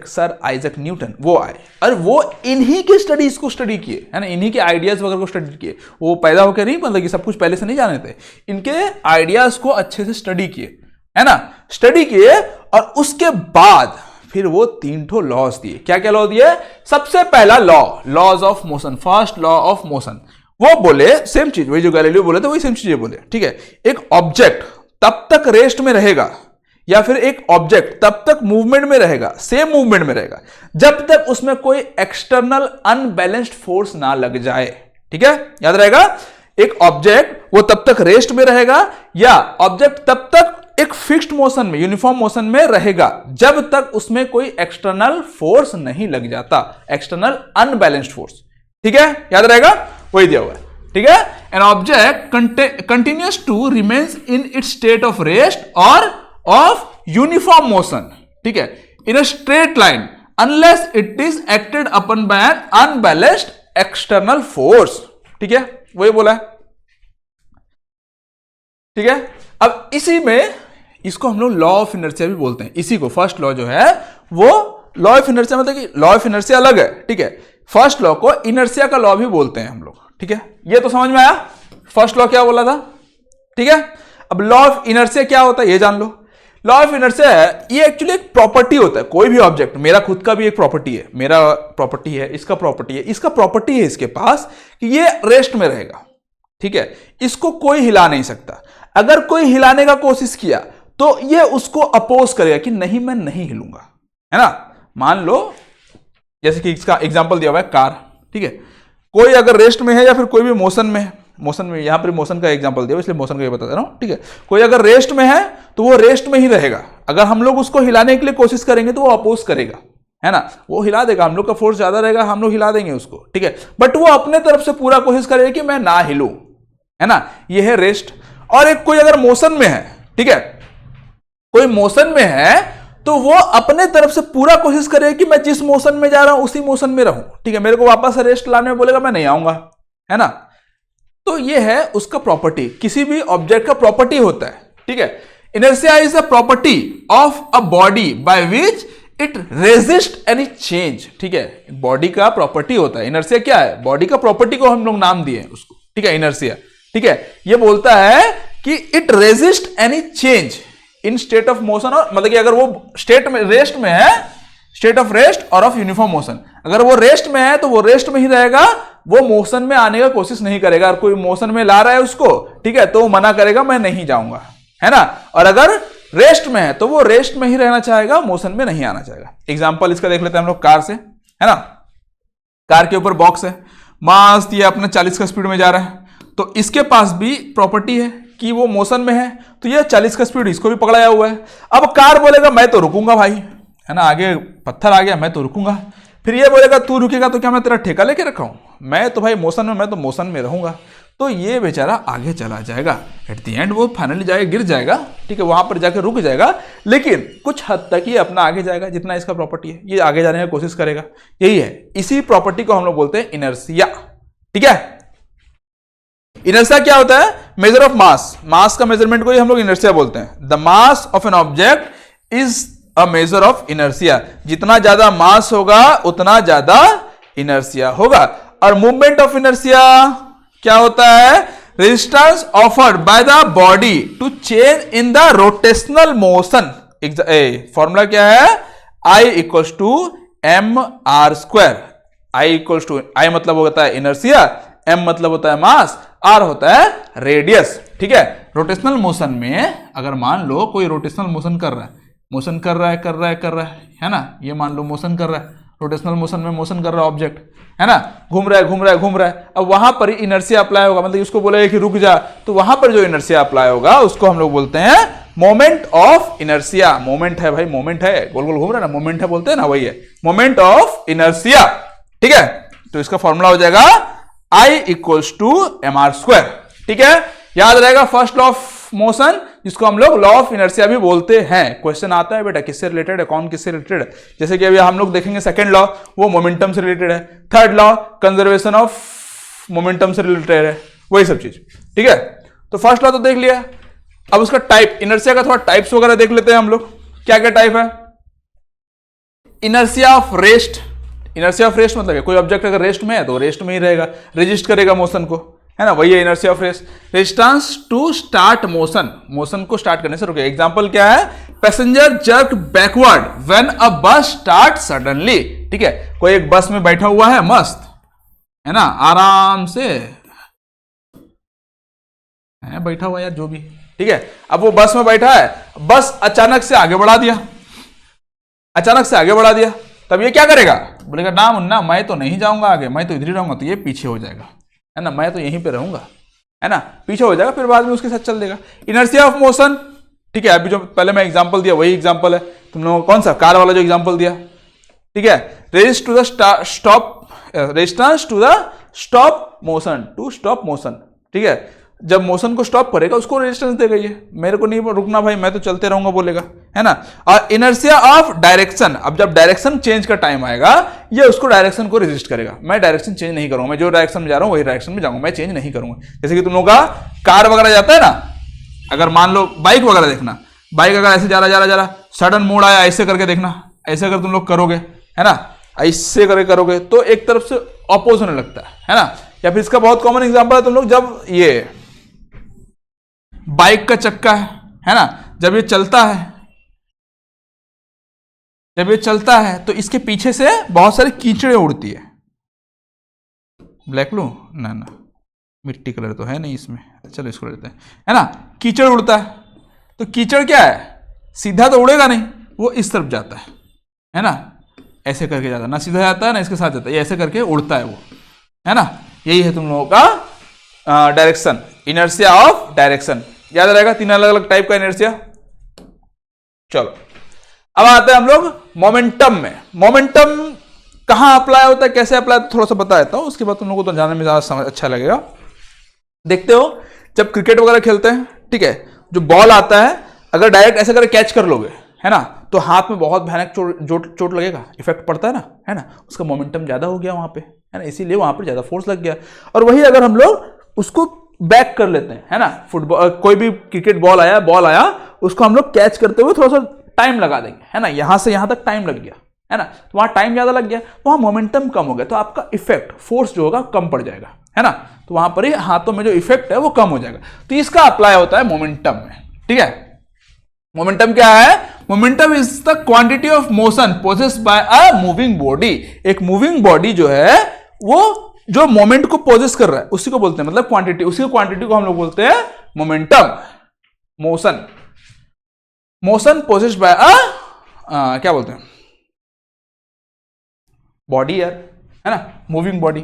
सर आइजक न्यूटन वो आए और वो इन्हीं के स्टडीज को स्टडी किए, है ना, इन्हीं के आइडियाज वगैरह को स्टडी किए। वो पैदा होकर नहीं, मतलब कि सब कुछ पहले से नहीं जाने थे, इनके आइडियाज को अच्छे से स्टडी किए, है ना, स्टडी किए और उसके बाद फिर वो 3 ठो लॉज दिए। क्या क्या लॉ दिए? सबसे पहला laws of motion, first law of motion. वो बोले सेम चीज, वही जो गैलीलियो बोले थे वही सेम चीज बोले, ठीक है। एक ऑब्जेक्ट तब तक रेस्ट में रहेगा या फिर एक ऑब्जेक्ट तब तक मूवमेंट में रहेगा, सेम मूवमेंट में रहेगा, जब तक उसमें कोई एक्सटर्नल अनबैलेंस्ड फोर्स ना लग जाए, ठीक है, याद रहेगा। एक ऑब्जेक्ट वो तब तक रेस्ट में रहेगा या ऑब्जेक्ट तब तक एक फिक्स्ड मोशन में, यूनिफॉर्म मोशन में रहेगा जब तक उसमें कोई एक्सटर्नल फोर्स नहीं लग जाता, एक्सटर्नल अनबैलेंस्ड फोर्स, ठीक है, याद रहेगा, वही दिया हुआ है, ठीक है। An object continues to remains in its state of rest और ऑफ यूनिफॉर्म मोशन, ठीक है, in a straight line unless it is acted upon by an unbalanced external force, ठीक है, वही बोला है, ठीक है। अब इसी में इसको हम लोग लॉ ऑफ इनर्शिया भी बोलते हैं, इसी को फर्स्ट लॉ जो है वो लॉ ऑफ इनर्शिया, मतलब कि लॉ ऑफ इनर्शिया अलग है, ठीक है, फर्स्ट लॉ को इनर्शिया का लॉ भी बोलते हैं हम लोग, ठीक है। ये तो समझ में आया फर्स्ट लॉ क्या बोला था, ठीक है। अब लॉ ऑफ इनर्शिया क्या होता है ये जान लो। लॉ ऑफ इनर्शिया है, ये एक्चुअली एक प्रॉपर्टी होता है, कोई भी ऑब्जेक्ट, मेरा खुद का भी एक प्रॉपर्टी है, मेरा प्रॉपर्टी है, इसका प्रॉपर्टी है, इसका प्रॉपर्टी है इसके पास कि ये रेस्ट में रहेगा, ठीक है, इसको कोई हिला नहीं सकता। अगर कोई हिलाने का कोशिश किया तो ये उसको अपोज करेगा कि नहीं मैं नहीं हिलूंगा, है ना। मान लो जैसे कि इसका एग्जांपल दिया हुआ है कार, ठीक है, कोई अगर रेस्ट में है या फिर कोई भी मोशन में है, मोशन में यहां पर मोशन का एग्जांपल दिया इसलिए मोशन का ये बता दे रहा हूं, ठीक है, कोई अगर रेस्ट में है तो वो रेस्ट में ही रहेगा, अगर हम लोग उसको हिलाने के लिए कोशिश करेंगे तो वो अपोज करेगा, है ना, वो हिला देगा, हम लोग का फोर्स ज्यादा रहेगा, हम लोग हिला देंगे उसको, ठीक है, बट वो अपने तरफ से पूरा कोशिश करेगा कि मैं ना हिलूं, है ना, ये है रेस्ट। और एक कोई अगर मोशन में है, ठीक है, कोई मोशन में है तो वो अपने तरफ से पूरा कोशिश करेगा कि मैं जिस मोशन में जा रहा हूं उसी मोशन में रहूं, ठीक है, मेरे को वापस रेस्ट लाने में बोलेगा मैं नहीं आऊंगा, है ना। तो ये है उसका प्रॉपर्टी, किसी भी ऑब्जेक्ट का प्रॉपर्टी होता है, ठीक है। Inertia is a property of a body by which it resist any change, ठीक है, बॉडी का प्रॉपर्टी होता है। इनर्शिया क्या है? बॉडी का प्रॉपर्टी को हम लोग नाम दिए उसको, ठीक है, इनर्शिया, ठीक है। ये बोलता है कि it resist any change in state of motion, और मतलब कि अगर वो स्टेट में रेस्ट में है, स्टेट ऑफ रेस्ट और ऑफ यूनिफॉर्म मोशन, अगर वो रेस्ट में है तो वो रेस्ट में ही रहेगा, वो मोशन में आने का कोशिश नहीं करेगा। और कोई मोशन में ला रहा है उसको, ठीक है, तो वो मना करेगा मैं नहीं जाऊंगा, है ना। और अगर रेस्ट में है तो वो रेस्ट में ही रहना चाहेगा, मोशन में नहीं आना चाहेगा। एग्जांपल इसका देख लेते हैं हम लोग कार से, है ना। कार के ऊपर बॉक्स है, मस्त ये अपना 40 का स्पीड में जा रहा है, तो इसके पास भी प्रॉपर्टी है कि वो मोशन में है, तो ये 40 का स्पीड इसको भी पकड़ाया हुआ है। अब कार बोलेगा मैं तो रुकूंगा भाई, है ना, आगे पत्थर आ गया मैं तो रुकूंगा। फिर ये बोलेगा तू रुकेगा तो क्या मैं तेरा ठेका लेके रखा हूं, मैं तो भाई मोशन में, मैं तो मोशन में रहूंगा। तो ये बेचारा आगे चला जाएगा, एट द एंड वो फाइनली जाएगा, गिर जाएगा, ठीक है, वहां पर जाकर रुक जाएगा, लेकिन कुछ हद तक ये अपना आगे जाएगा, जितना इसका प्रॉपर्टी है ये आगे जाने की कोशिश करेगा। यही है, इसी प्रॉपर्टी को हम लोग बोलते हैं इनर्शिया, ठीक है। इनर्शिया क्या होता है? मेजर ऑफ मास, मास का मेजरमेंट को ही हम लोग इनर्शिया बोलते हैं। The mass of an object is a measure of inertia, जितना ज्यादा मास होगा उतना ज्यादा इनर्शिया होगा। और मूवमेंट ऑफ इनर्शिया क्या होता है? Resistance offered by the body to change in the rotational motion. Formula क्या है? I equals to M R square. I equals to, I मतलब होता है इनर्शिया, एम मतलब होता है मास, आर होता है रेडियस, ठीक है। रोटेशनल मोशन में अगर मान लो कोई रोटेशनल मोशन कर रहा है, मोशन कर रहा है ना, ये मान लो मोशन कर रहा है, रोटेशनल मोशन में मोशन कर रहा है ऑब्जेक्ट, है ना, घूम रहा है। अब वहां पर इनर्शिया अप्लाई होगा, मतलब उसको बोलेगा कि रुक जा, तो वहां पर जो इनर्शिया अप्लाई होगा उसको हम लोग बोलते हैं मोमेंट ऑफ इनर्शिया। मोमेंट है भाई, मोमेंट है, गोल गोल घूम रहा है ना, मोमेंट है बोलते हैं ना, वही है मोमेंट ऑफ इनर्शिया, ठीक है। तो इसका फॉर्मूला हो जाएगा I equals to M R square, ठीक है। याद रहेगा फर्स्ट लॉ ऑफ मोशन, जिसको हम लोग लॉ ऑफ इनर्शिया भी बोलते हैं। क्वेश्चन आता है बेटा किससे रिलेटेड है, कौन किससे रिलेटेड है, जैसे कि अभी हम लोग देखेंगे सेकंड लॉ, वो मोमेंटम से रिलेटेड है। Third law conservation of momentum से रिलेटेड है, वही सब चीज, ठीक है। तो फर्स्ट लॉ तो देख लिया, अब उसका टाइप, इनर्शिया का थोड़ा टाइप्स वगैरह देख लेते हैं हम लोग, क्या क्या टाइप है। Inertia of rest, inertia of rest मतलब है कोई ऑब्जेक्ट अगर रेस्ट में है तो रेस्ट में ही रहेगा, रेजिस्ट करेगा मोशन को, है ना, वही है inertia of rest. Resistance to start motion, motion को स्टार्ट करने से रोके। एग्जांपल क्या है, passenger jerk backward when a bus start suddenly, ठीक है, कोई एक बस में बैठा हुआ है मस्त, है ना, आराम से है बैठा हुआ यार जो भी, ठीक है, अब वो बस में बैठा है, बस अचानक से आगे बढ़ा दिया, अचानक से आगे बढ़ा दिया, तब ये क्या करेगा, बोलेगा ना मुन्ना मैं तो नहीं जाऊंगा आगे, मैं तो इधर ही रहूंगा, तो ये पीछे हो जाएगा, है ना, मैं तो यहीं पे रहूंगा, है ना, पीछे हो जाएगा, फिर बाद में उसके साथ चल देगा। इनर्शिया ऑफ मोशन, ठीक है, अभी जो पहले मैं एग्जांपल दिया वही एग्जांपल है, तुम लोगों को कौन सा कार वाला जो एग्जांपल दिया, ठीक है, resist to the stop, resistance to the stop motion, to stop motion, ठीक है, जब मोशन को स्टॉप करेगा उसको रेजिस्टेंस देगा, ये मेरे को नहीं रुकना भाई, मैं तो चलते रहूंगा बोलेगा, है ना। और इनर्शिया ऑफ डायरेक्शन, अब जब डायरेक्शन चेंज का टाइम आएगा ये उसको डायरेक्शन को रेजिस्ट करेगा, मैं डायरेक्शन चेंज नहीं करूंगा, मैं जो डायरेक्शन में जा रहा हूं वही डायरेक्शन में जाऊंगा, मैं चेंज नहीं करूंगा। जैसे कि तुम लोगों का कार वगैरह जाता है ना, अगर मान लो बाइक वगैरह देखना, बाइक अगर ऐसे जा रहा सडन मोड़ आया, ऐसे करके देखना, ऐसे अगर तुम लोग करोगे, है ना, ऐसे करके करोगे तो एक तरफ से अपोज होने लगता है ना। या फिर इसका बहुत कॉमन एग्जांपल है, तुम लोग जब ये बाइक का चक्का है ना, जब ये चलता है, जब ये चलता है तो इसके पीछे से बहुत सारी कीचड़े उड़ती है, ब्लैक लू ना ना मिट्टी कलर तो है नहीं इसमें, चलो इसको लेते हैं, है ना, कीचड़ उड़ता है, तो कीचड़ क्या है, सीधा तो उड़ेगा नहीं, वो इस तरफ जाता है ना, ऐसे करके जाता है, ना सीधा जाता है ना इसके साथ जाता है, ऐसे करके उड़ता है वो, है ना, यही है तुम लोगों का डायरेक्शन, इनर्शिया ऑफ डायरेक्शन, याद रहेगा, तीन अलग अलग टाइप का इनर्शिया। चलो अब आते हैं हम लोग मोमेंटम में। मोमेंटम कहां अप्लाई होता है, कैसे अप्लाई, थोड़ा सा बता देता हूं, उसके बाद तुम लोगों को तो जानने में ज्यादा अच्छा लगेगा। देखते हो जब क्रिकेट वगैरह खेलते हैं, ठीक है, जो बॉल आता है अगर डायरेक्ट ऐसे करके कैच कर लोगे, है ना, तो हाथ में बहुत भयानक चोट लगेगा, इफेक्ट पड़ता है ना, उसका मोमेंटम ज्यादा हो गया वहां पे, है ना, इसीलिए वहां पर ज्यादा फोर्स लग गया। और वही अगर हम लोग उसको बैक कर लेते हैं, है ना, फुटबॉल कोई भी क्रिकेट बॉल आया उसको हम लोग कैच करते हुए थोड़ा सा टाइम लगा देंगे, है ना, यहां से यहां तक टाइम लग गया, है ना, तो वहां टाइम ज्यादा लग गया, वहां मोमेंटम कम हो गया, तो आपका इफेक्ट फोर्स जो होगा कम पड़ जाएगा, है ना, तो वहां पर ही हाथों में जो इफेक्ट है वो कम हो जाएगा, तो इसका अप्लाई होता है मोमेंटम में, ठीक है। मोमेंटम क्या है, momentum is the quantity of motion possessed by a moving body, एक मूविंग बॉडी जो है वो जो मोमेंट को पोजेस कर रहा है उसी को बोलते हैं, मतलब क्वांटिटी, उसी क्वांटिटी को हम लोग बोलते हैं momentum. Motion, motion possessed by क्या बोलते हैं, बॉडी यार, है ना, मूविंग बॉडी,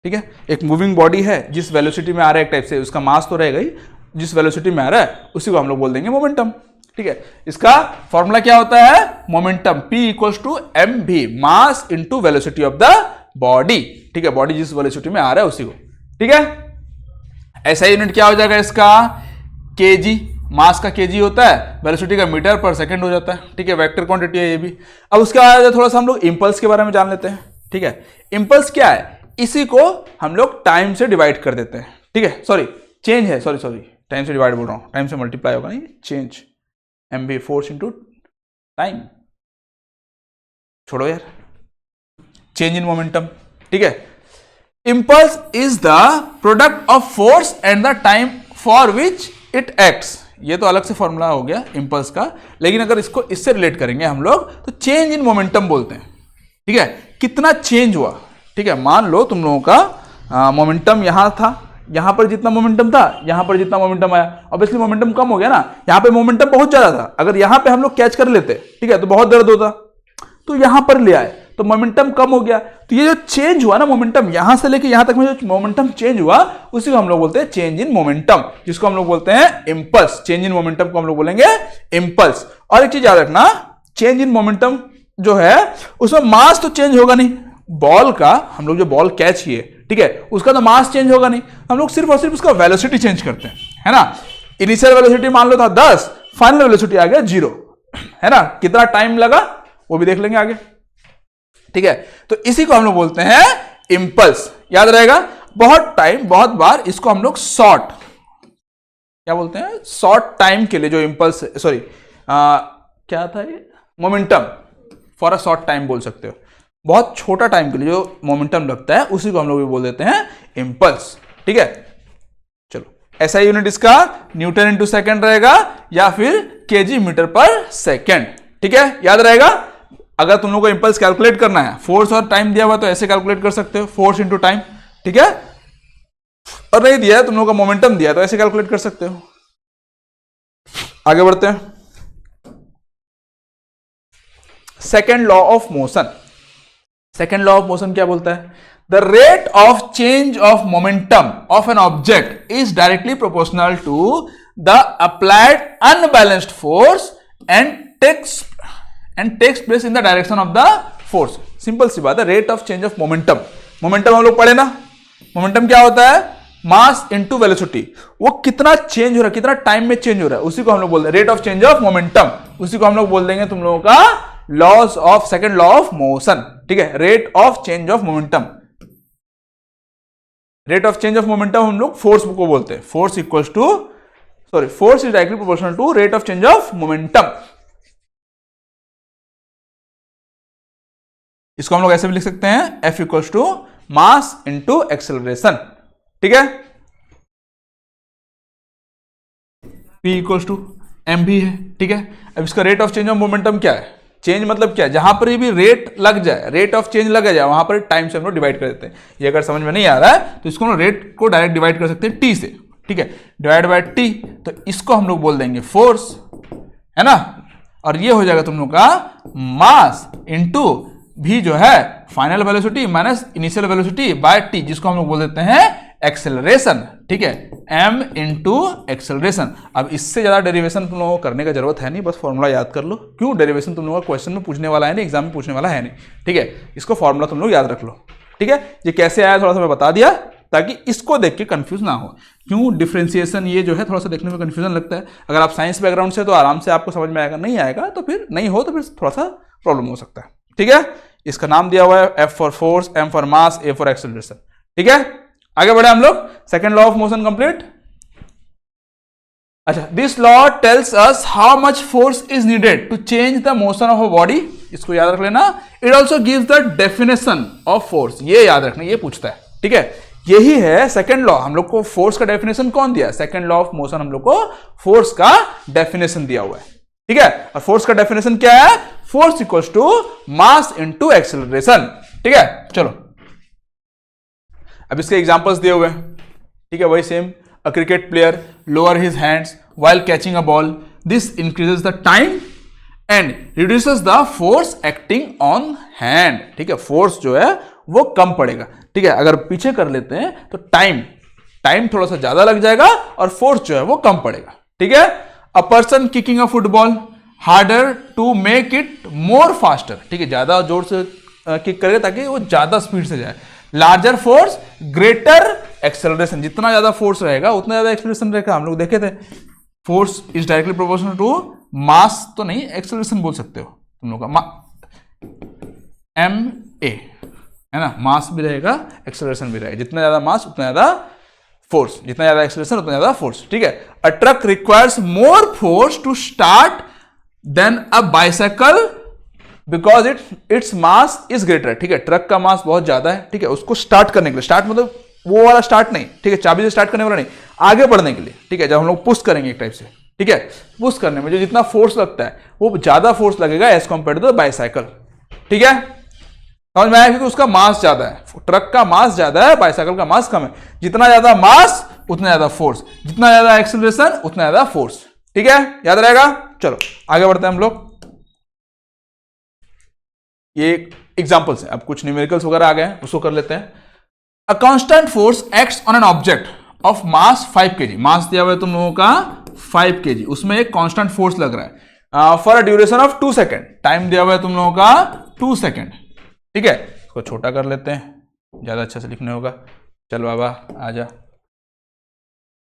ठीक है, एक मूविंग बॉडी है जिस वेलोसिटी में आ रहा है, एक टाइप से उसका मास तो रहेगा ही, जिस वेलोसिटी में आ रहा है उसी को हम लोग बोल देंगे मोमेंटम, ठीक है। इसका फॉर्मूला क्या होता है, momentum P equals to mv, mass into velocity of the body, ठीक है, बॉडी जिस वेलोसिटी में आ रहा है उसी को, ठीक है। ऐसा यूनिट क्या हो जाएगा इसका, केजी, मास का केजी होता है, वेलोसिटी का मीटर पर सेकंड हो जाता है, ठीक है, वेक्टर क्वांटिटी है ये भी। अब उसके बाद थोड़ा सा हम लोग इंपल्स के बारे में जान लेते हैं, ठीक है। इंपल्स क्या है, इसी को हम लोग टाइम से डिवाइड कर देते हैं, ठीक है, सॉरी चेंज है, सॉरी टाइम से डिवाइड बोल रहा हूं, टाइम से मल्टीप्लाई होगा नहीं, change, mv force into time, छोड़ो यार, चेंज इन मोमेंटम, ठीक है। Impulse is the product of force and the time for which it acts, ये तो अलग से फॉर्मूला हो गया इंपल्स का, लेकिन अगर इसको इससे रिलेट करेंगे हम लोग तो चेंज इन मोमेंटम बोलते हैं, ठीक है, कितना चेंज हुआ, ठीक है। मान लो तुम लोगों का मोमेंटम यहां था, यहां पर जितना मोमेंटम था, यहां पर जितना मोमेंटम आया, ऑब्वियसली मोमेंटम कम हो गया ना, यहां पे मोमेंटम बहुत ज्यादा था, अगर यहां पे हम लोग कैच कर लेते, ठीक है, तो बहुत दर्द होता, तो यहां पर ले आए तो मोमेंटम कम हो गया, तो ये जो चेंज हुआ ना मोमेंटम, यहां से लेके यहां तक में जो मोमेंटम चेंज हुआ उसी को हम लोग बोलते हैं चेंज इन मोमेंटम, जिसको हम लोग बोलते हैं इंपल्स, चेंज इन मोमेंटम को हम लोग बोलेंगे इंपल्स। और एक चीज याद रखना, चेंज इन मोमेंटम जो है उसमें मास तो चेंज होगा नहीं, बॉल का हम लोग जो बॉल कैच किए, ठीक है, उसका तो मास चेंज होगा नहीं, हम लोग सिर्फ और सिर्फ उसका वेलोसिटी चेंज करते हैं, है ना। इनिशियल वेलोसिटी मान लो था 10, फाइनल वेलोसिटी आ गया 0, है ना, कितना टाइम लगा वो भी देख लेंगे आगे, ठीक है। तो इसी को हम लोग बोलते हैं इंपल्स, याद रहेगा, बहुत टाइम बहुत बार इसको हम लोग शॉर्ट क्या बोलते हैं, शॉर्ट टाइम के लिए जो इंपल्स, सॉरी क्या था ये, momentum, for a short time बोल सकते हो, बहुत छोटा टाइम के लिए जो मोमेंटम लगता है उसी को हम लोग भी बोल देते हैं इम्पल्स। ठीक है, चलो ऐसा यूनिट इसका न्यूटन इंटू सेकेंड रहेगा या फिर केजी मीटर पर सेकेंड। ठीक है, याद रहेगा। अगर तुम लोग को इंपल्स कैलकुलेट करना है, फोर्स और टाइम दिया हुआ तो ऐसे कैलकुलेट कर सकते हो, फोर्स इंटू टाइम। ठीक है, और नहीं दिया है तुम लोग का मोमेंटम दिया तो ऐसे कैलकुलेट कर सकते हो। आगे बढ़ते हैं। Second law of motion. Second law of motion क्या बोलता है? The rate of change of momentum of an object is directly proportional to the applied unbalanced force and takes place in the direction of the force. Simple सी बात है, rate of change of momentum. Momentum हम लोग पढ़े ना, मोमेंटम क्या होता है? Mass into velocity. वो कितना चेंज हो रहा है, कितना टाइम में चेंज हो रहा है, उसी को हम लोग बोल रहे हैं rate of change of momentum. उसी को हम लोग बोल देंगे तुम लोगों का laws of second law of motion. ठीक है, rate of change of momentum. Rate of change of momentum हम लोग फोर्स को बोलते हैं। Force equals to force is directly proportional to rate of change of momentum. इसको हम लोग ऐसे भी लिख सकते हैं, F equals to mass into acceleration. ठीक है, P इक्वल्स टू एम भी है। ठीक है, अब इसका rate of change of momentum क्या है? चेंज मतलब क्या है? जहां पर भी रेट लग जाए, रेट ऑफ चेंज लग जाए, वहां पर टाइम से हम लोग डिवाइड कर देते हैं। ये अगर समझ में नहीं आ रहा है तो इसको हम रेट को डायरेक्ट डिवाइड कर सकते हैं टी से। ठीक है, डिवाइड बाय टी, तो इसको हम लोग बोल देंगे फोर्स, है ना। और ये हो जाएगा तुम लोग का मास इंटू भी जो है final velocity minus initial velocity bye T, जिसको हम लोग बोल देते हैं एक्सेलरेशन। ठीक है, m इंटू एक्सेलरेशन। अब इससे ज्यादा डेरिवेशन तुम लोगों को करने का जरूरत है नहीं, बस फॉर्मूला याद कर लो। क्यों? डेरिवेशन तुम लोगों का क्वेश्चन में पूछने वाला है नहीं, एग्जाम में पूछने वाला है नहीं। ठीक है, इसको फॉर्मूला तुम लोग याद रख लो। ठीक है, ये कैसे आया थोड़ा सा मैं बता दिया ताकि इसको देख के कंफ्यूज ना हो। क्यों? डिफरेंशिएशन ये जो है थोड़ा सा देखने में कंफ्यूजन लगता है। अगर आप साइंस बैकग्राउंड से तो आराम से आपको समझ में आएगा, नहीं आएगा तो फिर नहीं हो तो फिर थोड़ा सा प्रॉब्लम हो सकता है। ठीक है, इसका नाम दिया हुआ है F for force, M for mass, A for acceleration. ठीक है, आगे बढ़े हम लोग। Second law of motion complete. अच्छा, this law tells us how much force is needed to change the motion of a body. इसको याद रख लेना। It also gives the definition of force. ये याद रखना, ये पूछता है। ठीक है, यही है सेकेंड लॉ। हम लोग को फोर्स का डेफिनेशन कौन दिया? सेकेंड लॉ ऑफ मोशन हम लोग को फोर्स का डेफिनेशन दिया हुआ है। ठीक है, और फोर्स का डेफिनेशन क्या है? Force equals to mass into acceleration. ठीक है, चलो अब इसके एग्जांपल्स दिए हुए हैं। ठीक है, वही same. A cricket player lower his hands while catching a ball, this increases the time and reduces the force acting on hand. ठीक है, फोर्स जो है वो कम पड़ेगा। ठीक है, अगर पीछे कर लेते हैं तो टाइम थोड़ा सा ज्यादा लग जाएगा और फोर्स जो है वो कम पड़ेगा। ठीक है, a person kicking a football harder to make it more faster. ठीक है, ज्यादा जोर से किक करेगा ताकि वो ज्यादा स्पीड से जाए। Larger force greater acceleration. जितना ज्यादा फोर्स रहेगा उतना ज्यादा एक्सेलरेशन रहेगा। हम लोग देखे थे force is directly proportional to mass, तो नहीं एक्सेलरेशन बोल सकते हो तुम लोग का, MA, है ना। मास भी रहेगा, एक्सेलरेशन भी रहेगा। जितना ज्यादा मास उतना ज्यादा फोर्स, जितना ज्यादा एक्सेलरेशन उतना ज्यादा फोर्स। ठीक है, a truck requires more force to start than a bicycle because its mass is greater. ठीक है, ट्रक का मास बहुत ज्यादा है। ठीक है, उसको स्टार्ट करने के लिए, स्टार्ट मतलब वो वाला स्टार्ट नहीं, ठीक है, चाबी से स्टार्ट करने वाला नहीं, आगे बढ़ने के लिए। ठीक है, जब हम लोग पुश करेंगे एक टाइप से, ठीक है, पुश करने में जो जितना फोर्स लगता है वो ज्यादा फोर्स लगेगा as compare to the bicycle. ठीक है, समझ में आया? क्योंकि उसका मास ज्यादा है, ट्रक का मास ज्यादा है, बाइसाइकिल का मास कम है। जितना ज्यादा मास उतना ज्यादा फोर्स, जितना ज्यादा एक्सेलरेशन उतना ज्यादा फोर्स। ठीक है, याद रहेगा। चलो आगे बढ़ते हैं हम लोग। ये एग्जांपल्स है, अब कुछ न्यूमेरिकल्स वगैरह आ गए हैं, उसको कर लेते हैं। A constant force acts on an object of mass 5 kg। Mass दिया हुआ है तुम लोगों का 5 kg, उसमें एक कांस्टेंट फोर्स लग रहा है for a duration of 2 second. Time दिया हुआ है तुम लोगों का 2 सेकेंड। ठीक है, इसको छोटा कर लेते हैं, ज्यादा अच्छा से लिखने होगा। चल बाबा आजा।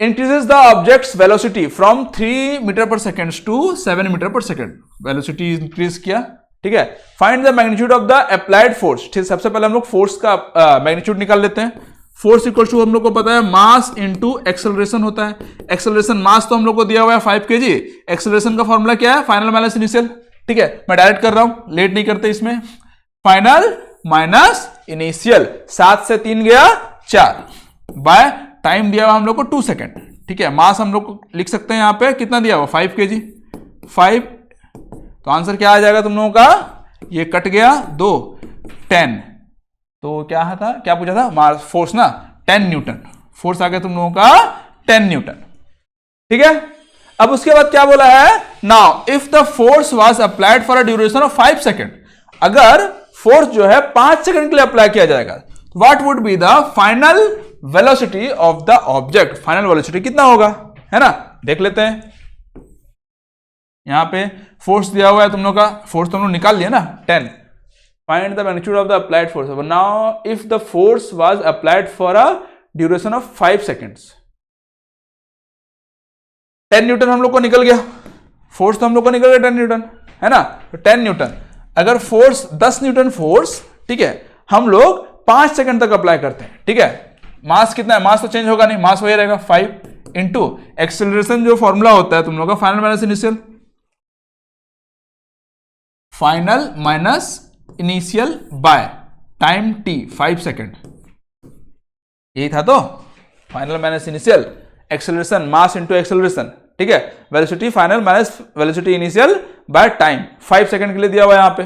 Increases the object's velocity from 3 metre पर सेकेंड टू 7 मीटर पर सेकेंड। वेलोसिटी इंक्रीज किया। ठीक है, find the magnitude of the applied force. ठीक, सबसे पहले हम लोग फोर्स का मैग्नीट्यूड निकाल लेते हैं। फोर्स इक्वल टू हम लोग को पता है मास इंटू एक्सेलरेशन होता है। एक्सेलरेशन मास तो हम लोग को दिया हुआ है 5 kg, एक्सेलरेशन का फॉर्मूला क्या है? Final minus initial. ठीक है, मैं डायरेक्ट कर रहा हूं, लेट नहीं करते इसमें। फाइनल माइनस इनिशियल, 7 से 3 गया 4, बाय टाइम दिया हुआ हम लोग को 2 सेकेंड। ठीक है, मास हम लोग को लिख सकते हैं यहां पे कितना दिया हुआ 5 kg, 5। तो आंसर क्या आ जाएगा तुम लोगों का, ये कट गया 2, 10। तो क्या था, क्या पूछा था, मास फोर्स ना 10 न्यूटन, फोर्स आ गया तुम लोगों का 10 न्यूटन। ठीक है, अब उसके बाद क्या बोला है, now if the force was applied for a duration of 5 second, अगर फोर्स जो है 5 सेकंड के लिए अप्लाई किया जाएगा, what would be the final velocity of the object, final velocity कितना होगा, है ना, देख लेते हैं। यहां पे फोर्स दिया हुआ है तुम लोग का, फोर्स तुम लोग निकाल लिया ना 10, find the magnitude of the applied force. Now if the force was applied for a duration of 5 seconds, 10 Newton हम लोग को निकल गया, फोर्स तो हम लोग को निकल गया 10 न्यूटन, है ना। तो 10 न्यूटन, अगर फोर्स 10 न्यूटन फोर्स, ठीक है, हम लोग 5 सेकंड तक अप्लाई करते हैं, ठीक है, मास कितना है, मास तो चेंज होगा नहीं, मास वही रहेगा 5 इंटू एक्सेलरेशन, जो फॉर्मूला होता है तुम लोग का final minus initial, final minus initial by time t 5 second, यही था। तो final minus initial, acceleration mass into acceleration, ठीक है, velocity final minus velocity initial by time 5 second के लिए दिया हुआ है यहाँ पे,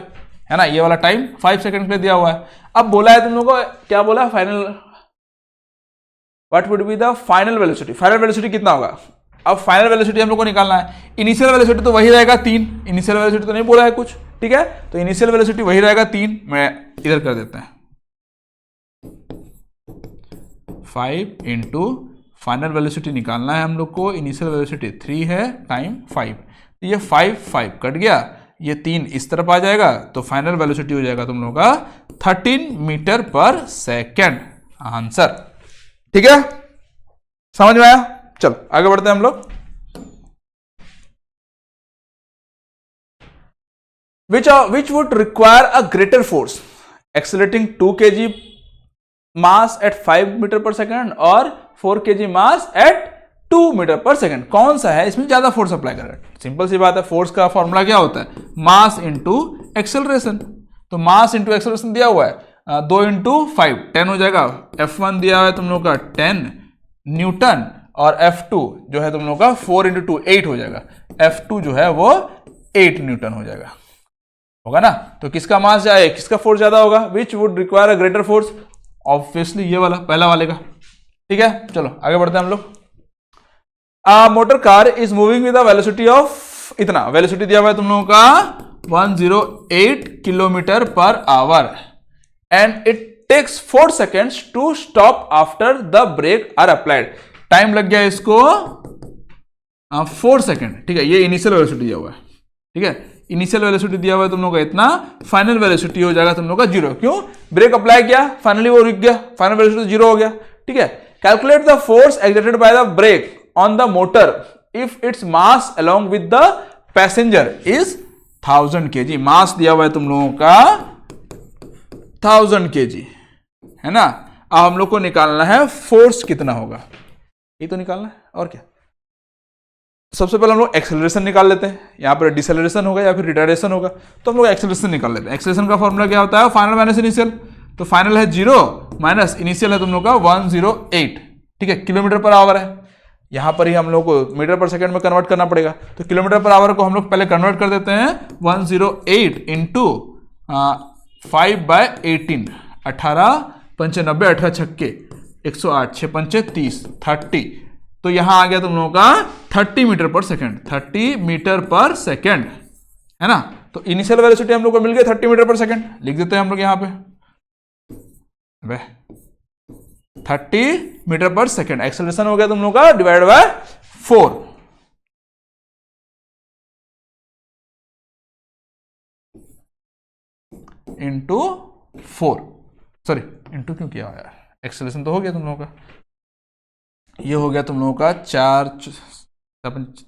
है ना, ये वाला टाइम 5 सेकंड के लिए दिया हुआ है। अब बोला है तुम लोगों को, क्या बोला, final, what would be the final velocity, final velocity कितना होगा। अब फाइनल वेलोसिटी हम लोग को निकालना है, इनिशियल वेलोसिटी तो वही रहेगा 3, इनिशियल वेलोसिटी तो नहीं बोला है कुछ, ठीक है, तो इनिशियल वेलोसिटी वही रहेगा 3, मैं इधर कर देते हैं 5 इंटू फाइनल वेलोसिटी निकालना है हम लोग को, इनिशियल वेलोसिटी 3 है टाइम 5, तो ये 5 कट गया, ये 3 इस तरफ आ जाएगा, तो फाइनल वेलोसिटी हो जाएगा तुम लोग का 13 मीटर पर सेकेंड, आंसर। ठीक है, समझ में आया, चलो आगे बढ़ते हैं हम लोग। Which would require a greater force, accelerating 2 kg mass at 5 metre पर सेकेंड और 4 kg मास एट 2 मीटर पर सेकेंड, कौन सा है इसमें ज्यादा फोर्स अप्लाई कर रहा है। सिंपल सी बात है, फोर्स का फॉर्मूला क्या होता है, मास इंटू एक्सेलरेशन, तो मास इंटू एक्सेलरेशन दिया हुआ है 2 इंटू 5 10 हो जाएगा, F1 दिया हुआ है तुम लोग का 10 न्यूटन, और F2 जो है तुम लोग का 4 इंटू 2 8 हो जाएगा, F2 जो है वो 8 न्यूटन हो जाएगा, होगा ना। तो किसका मास जाए, किसका फोर्स ज्यादा होगा, which would require a greater force, obviously ये वाला, पहला वाले का। ठीक है, चलो आगे बढ़ते हैं हम लोग। Motor car is moving with the velocity of इतना, वेलोसिटी दिया हुआ है तुम लोगों का 108 kilometre per hour and it takes 4 seconds to stop after the brake are applied, time लग गया इसको 4 सेकेंड, ठीक है, ये इनिशियल वेलोसिटी दिया हुआ है, ठीक है, इनिशियल वेलोसिटी दिया हुआ है तुम लोग का इतना, फाइनल वेलोसिटी हो जाएगा तुम लोग का 0, क्यों, ब्रेक अप्लाई किया, फाइनली वो रुक गया, फाइनल वेलोसिटी 0 हो गया। ठीक है, calculate the force exerted by the brake on the motor if its mass along with the passenger is 1000 kg, mass दिया हुआ है तुम लोगों का 1000 kg, है ना। अब हम लोग को निकालना है फोर्स कितना होगा, ये तो निकालना है, और क्या। सबसे पहले हम लोग एक्सेलरेशन निकाल लेते हैं, यहाँ पर डिसेलरेशन होगा या फिर रिटार्डेशन होगा, तो हम लोग एक्सेलरेशन निकाल लेते हैं। एक्सेलरेशन का फॉर्मूला क्या होता है, फाइनल माइनस इनिशियल, तो फाइनल है 0 माइनस इनिशियल है तुम लोग का 108, ठीक है, किलोमीटर पर आवर है, यहाँ पर ही हम लोग को मीटर पर सेकंड में कन्वर्ट करना पड़ेगा, तो किलोमीटर पर आवर को हम लोग पहले कन्वर्ट कर देते हैं 108 इंटू 5/18, 18 95 18 छक्के 108 6 पंचे 30 30, तो यहां आ गया तुम लोगों का 30 मीटर पर सेकेंड, 30 मीटर पर सेकेंड, है ना। तो इनिशियल वेलोसिटी हम लोग को मिल गया 30 मीटर पर सेकेंड, लिख देते हैं हम लोग यहां पे 30 मीटर पर सेकेंड, एक्सेलरेशन हो गया तुम लोग का divide by 4, into 4, sorry into क्यों किया यार, एक्सेलरेशन तो हो गया तुम लोगों का, ये हो गया तुम लोगों का 4 27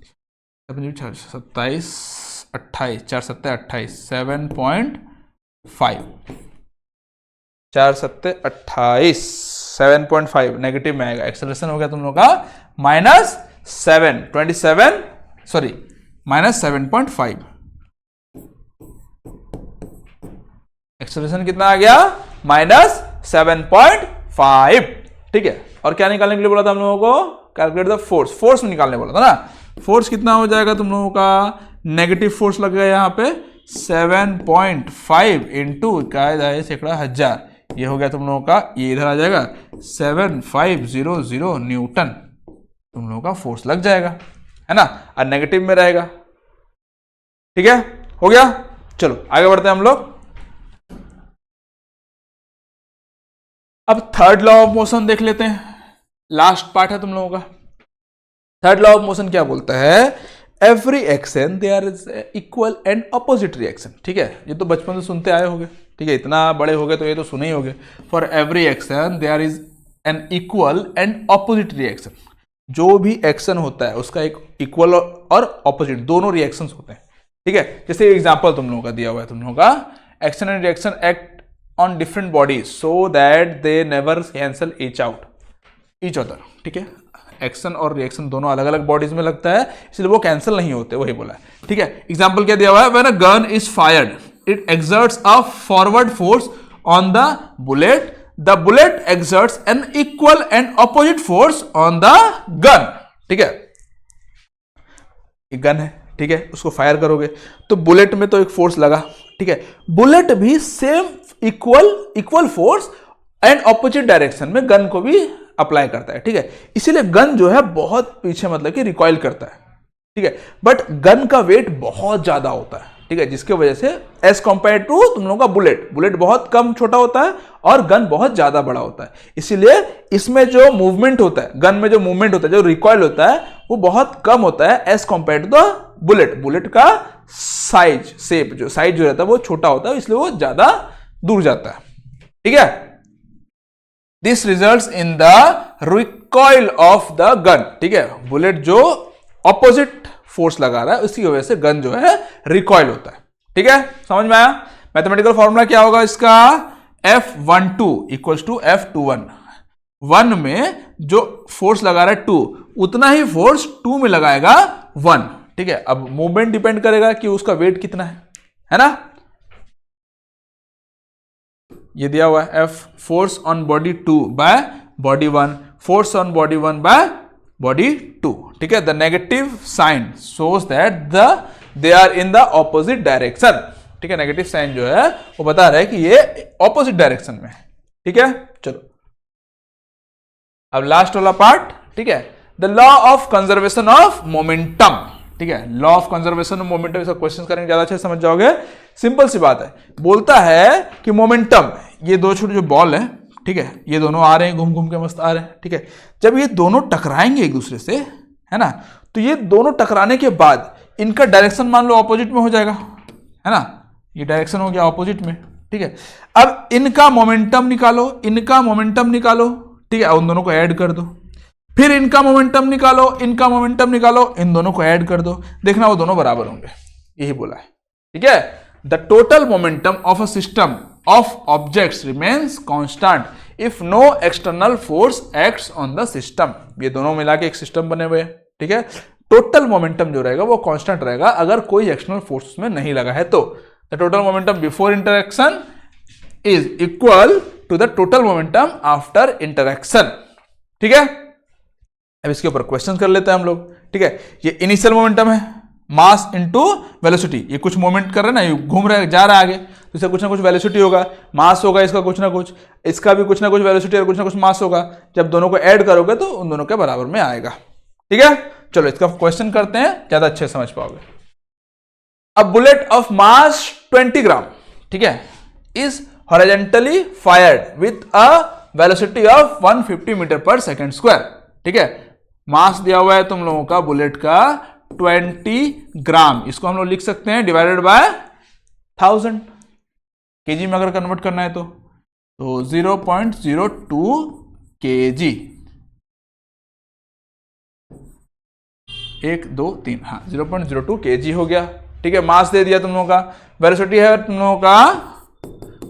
28 4 7 28 7.5, 4 7 28 7.5 नेगेटिव में आएगा, एक्सेलरेशन हो गया तुम लोग का -7 27 सॉरी -7.5, एक्सेलरेशन कितना आ गया, -7.5, ठीक है। और क्या निकालने के लिए बोला था हम लोगों को, कैलकुलेट द फोर्स, फोर्स में निकालने बोला था ना। फोर्स कितना हो जाएगा तुम लोगों का, नेगेटिव फोर्स लग गया यहाँ पे 7.5 इंटू इकाई सैकड़ा हजार, ये हो गया तुम लोगों का, ये इधर आ जाएगा 7500 न्यूटन तुम लोगों का फोर्स लग जाएगा, है ना, और नेगेटिव में रहेगा, ठीक है, हो गया। चलो आगे बढ़ते हैं हम लोग। अब थर्ड लॉ ऑफ मोशन देख लेते हैं, लास्ट पार्ट है तुम लोगों का। थर्ड लॉ ऑफ मोशन क्या बोलता है, every action there is equal and opposite reaction, ठीक है, ये तो बचपन से सुनते आए होंगे, ठीक है, इतना बड़े हो गए तो ये तो सुने ही होंगे। For every action there is an equal and opposite reaction, जो भी एक्शन होता है उसका एक इक्वल और अपोजिट दोनों रिएक्शंस होते हैं, ठीक है। जैसे एग्जांपल तुम लोगों का दिया हुआ है, तुम लोगों का action and reaction act on different bodies so that they never cancel each other, ठीक है। एक्शन और रिएक्शन दोनों अलग अलग बॉडीज में लगता है, इसलिए वो कैंसिल नहीं होते, वही बोला है, ठीक है। एग्जांपल क्या दिया हुआ है, when a gun is fired it exerts a forward force on the bullet, the bullet exerts an equal and opposite force on the gun, ठीक है। एक गन है, ठीक है, उसको फायर करोगे तो बुलेट में तो एक फोर्स लगा, ठीक है, बुलेट भी same equal force and opposite direction में गन को भी अप्लाई करता है, ठीक है। इसीलिए गन जो है बहुत पीछे मतलब कि रिकॉइल करता है, ठीक है, बट गन का वेट बहुत ज्यादा होता है, ठीक है, जिसके वजह से एज कंपेयर टू तुम लोगों का बुलेट बहुत कम छोटा होता है और गन बहुत ज्यादा बड़ा होता है, इसीलिए इसमें जो मूवमेंट होता है, गन में जो मूवमेंट होता है, जो रिकॉइल होता है वो बहुत कम होता है as compare to the bullet का साइज जो रहता है वो छोटा होता है, इसलिए वो ज्यादा दूर जाता है, ठीक है। This results in the recoil of the gun, ठीक है, बुलेट जो ऑपोजिट फोर्स लगा रहा है उसकी वजह से गन जो है रिकॉइल होता है, ठीक है, समझ में आया। मैथमेटिकल फॉर्मूला क्या होगा इसका, F12 इक्वल्स टू F21, 1 में जो फोर्स लगा रहा है 2 उतना ही फोर्स 2 में लगाएगा 1, ठीक है। अब मूवमेंट डिपेंड करेगा कि उसका वेट कितना है ना। ये दिया हुआ है F force on body 2 by body 1, force on body 1 by body 2, ठीक है। The negative sign shows that they are in the opposite direction, ठीक है, नेगेटिव साइन जो है वो बता रहा है कि ये ऑपोजिट डायरेक्शन में है, ठीक है। चलो अब लास्ट वाला पार्ट, ठीक है, the law of conservation of momentum, ठीक है, law of conservation of momentum, इसका क्वेश्चन करेंगे ज्यादा अच्छे समझ जाओगे। सिंपल सी बात है, बोलता है कि मोमेंटम, ये दो छोटे जो बॉल है, ठीक है, ये दोनों आ रहे हैं घूम घूम के मस्त आ रहे हैं, ठीक है, जब ये दोनों टकराएंगे एक दूसरे से, है ना, तो ये दोनों टकराने के बाद इनका डायरेक्शन मान लो ऑपोजिट में हो जाएगा, है ना, ये डायरेक्शन हो गया ऑपोजिट में, ठीक है। अब इनका मोमेंटम निकालो, ठीक है, उन दोनों को ऐड कर दो, फिर इनका मोमेंटम निकालो, इन दोनों को ऐड कर दो, देखना वो दोनों बराबर होंगे, यही बोला है, ठीक है। The total momentum of a system of objects remains constant if no external force acts on the system, ये दोनों मिला के एक सिस्टम बने हुए हैं, ठीक है। टोटल मोमेंटम जो रहेगा वो कांस्टेंट रहेगा अगर कोई एक्सटर्नल फोर्स उसमें नहीं लगा है तो। The total momentum before interaction is equal to the total momentum after interaction, ठीक है। अब इसके ऊपर क्वेश्चन कर लेते हैं हम लोग, ठीक है। ये इनिशियल मोमेंटम है, मास इनटू वेलोसिटी, ये कुछ मोमेंट कर रहा है ना, ये घूम रहा है, जा रहा है आगे, तो इसका कुछ ना कुछ वेलोसिटी होगा, मास होगा इसका कुछ ना कुछ, इसका भी कुछ ना कुछ वेलोसिटी और कुछ ना कुछ मास होगा, जब दोनों को ऐड करोगे तो उन दोनों के बराबर में आएगा, ठीक है। चलो इसका क्वेश्चन करते हैं, ज्यादा अच्छे समझ पाओगे। अब बुलेट ऑफ मास 20 ग्राम, ठीक है, is horizontally fired with a velocity of 150 metre पर सेकेंड स्क्वायर, ठीक है। मास दिया हुआ है तुम लोगों का बुलेट का 20 ग्राम, इसको हम लोग लिख सकते हैं डिवाइडेड बाय 1000, केजी में अगर कन्वर्ट करना है तो 0.02 केजी, 1 2 3, हाँ 0.02 केजी हो गया, ठीक है। मास दे दिया तुम लोगों का, वेलोसिटी है तुम लोगों का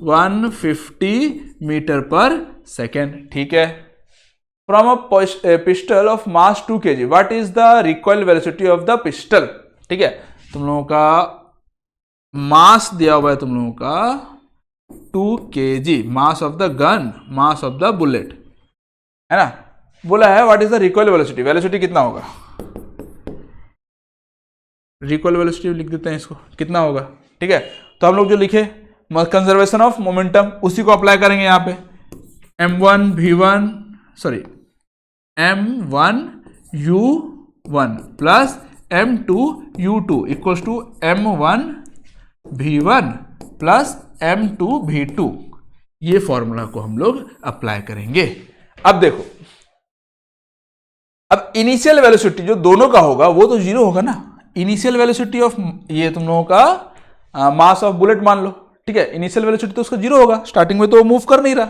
150 मीटर पर सेकेंड, ठीक है। From a pistol of mass 2 kg, what is the recoil velocity of the pistol, ठीक है। तुम लोगों का मास दिया हुआ है तुम लोगों का 2 kg, mass of the gun, mass of the bullet, है ना। बोला है what is the recoil velocity, velocity कितना होगा, रिकॉइल वेलोसिटी लिख देते हैं इसको, कितना होगा, ठीक है। तो हम लोग जो लिखे कंजर्वेशन ऑफ मोमेंटम, उसी को अप्लाई करेंगे यहाँ पे, m1 v1 sorry m1 u1 plus m2 u2 equals to m1 v1 plus m2 v2, ये फॉर्मूला को हम लोग अप्लाई करेंगे। अब देखो, अब इनिशियल वेलोसिटी जो दोनों का होगा वो तो जीरो होगा ना, इनिशियल वेलोसिटी ऑफ ये तुम लोगों का मास ऑफ बुलेट मान लो, ठीक है, इनिशियल वेलोसिटी तो उसका जीरो होगा, स्टार्टिंग में तो वो मूव कर नहीं रहा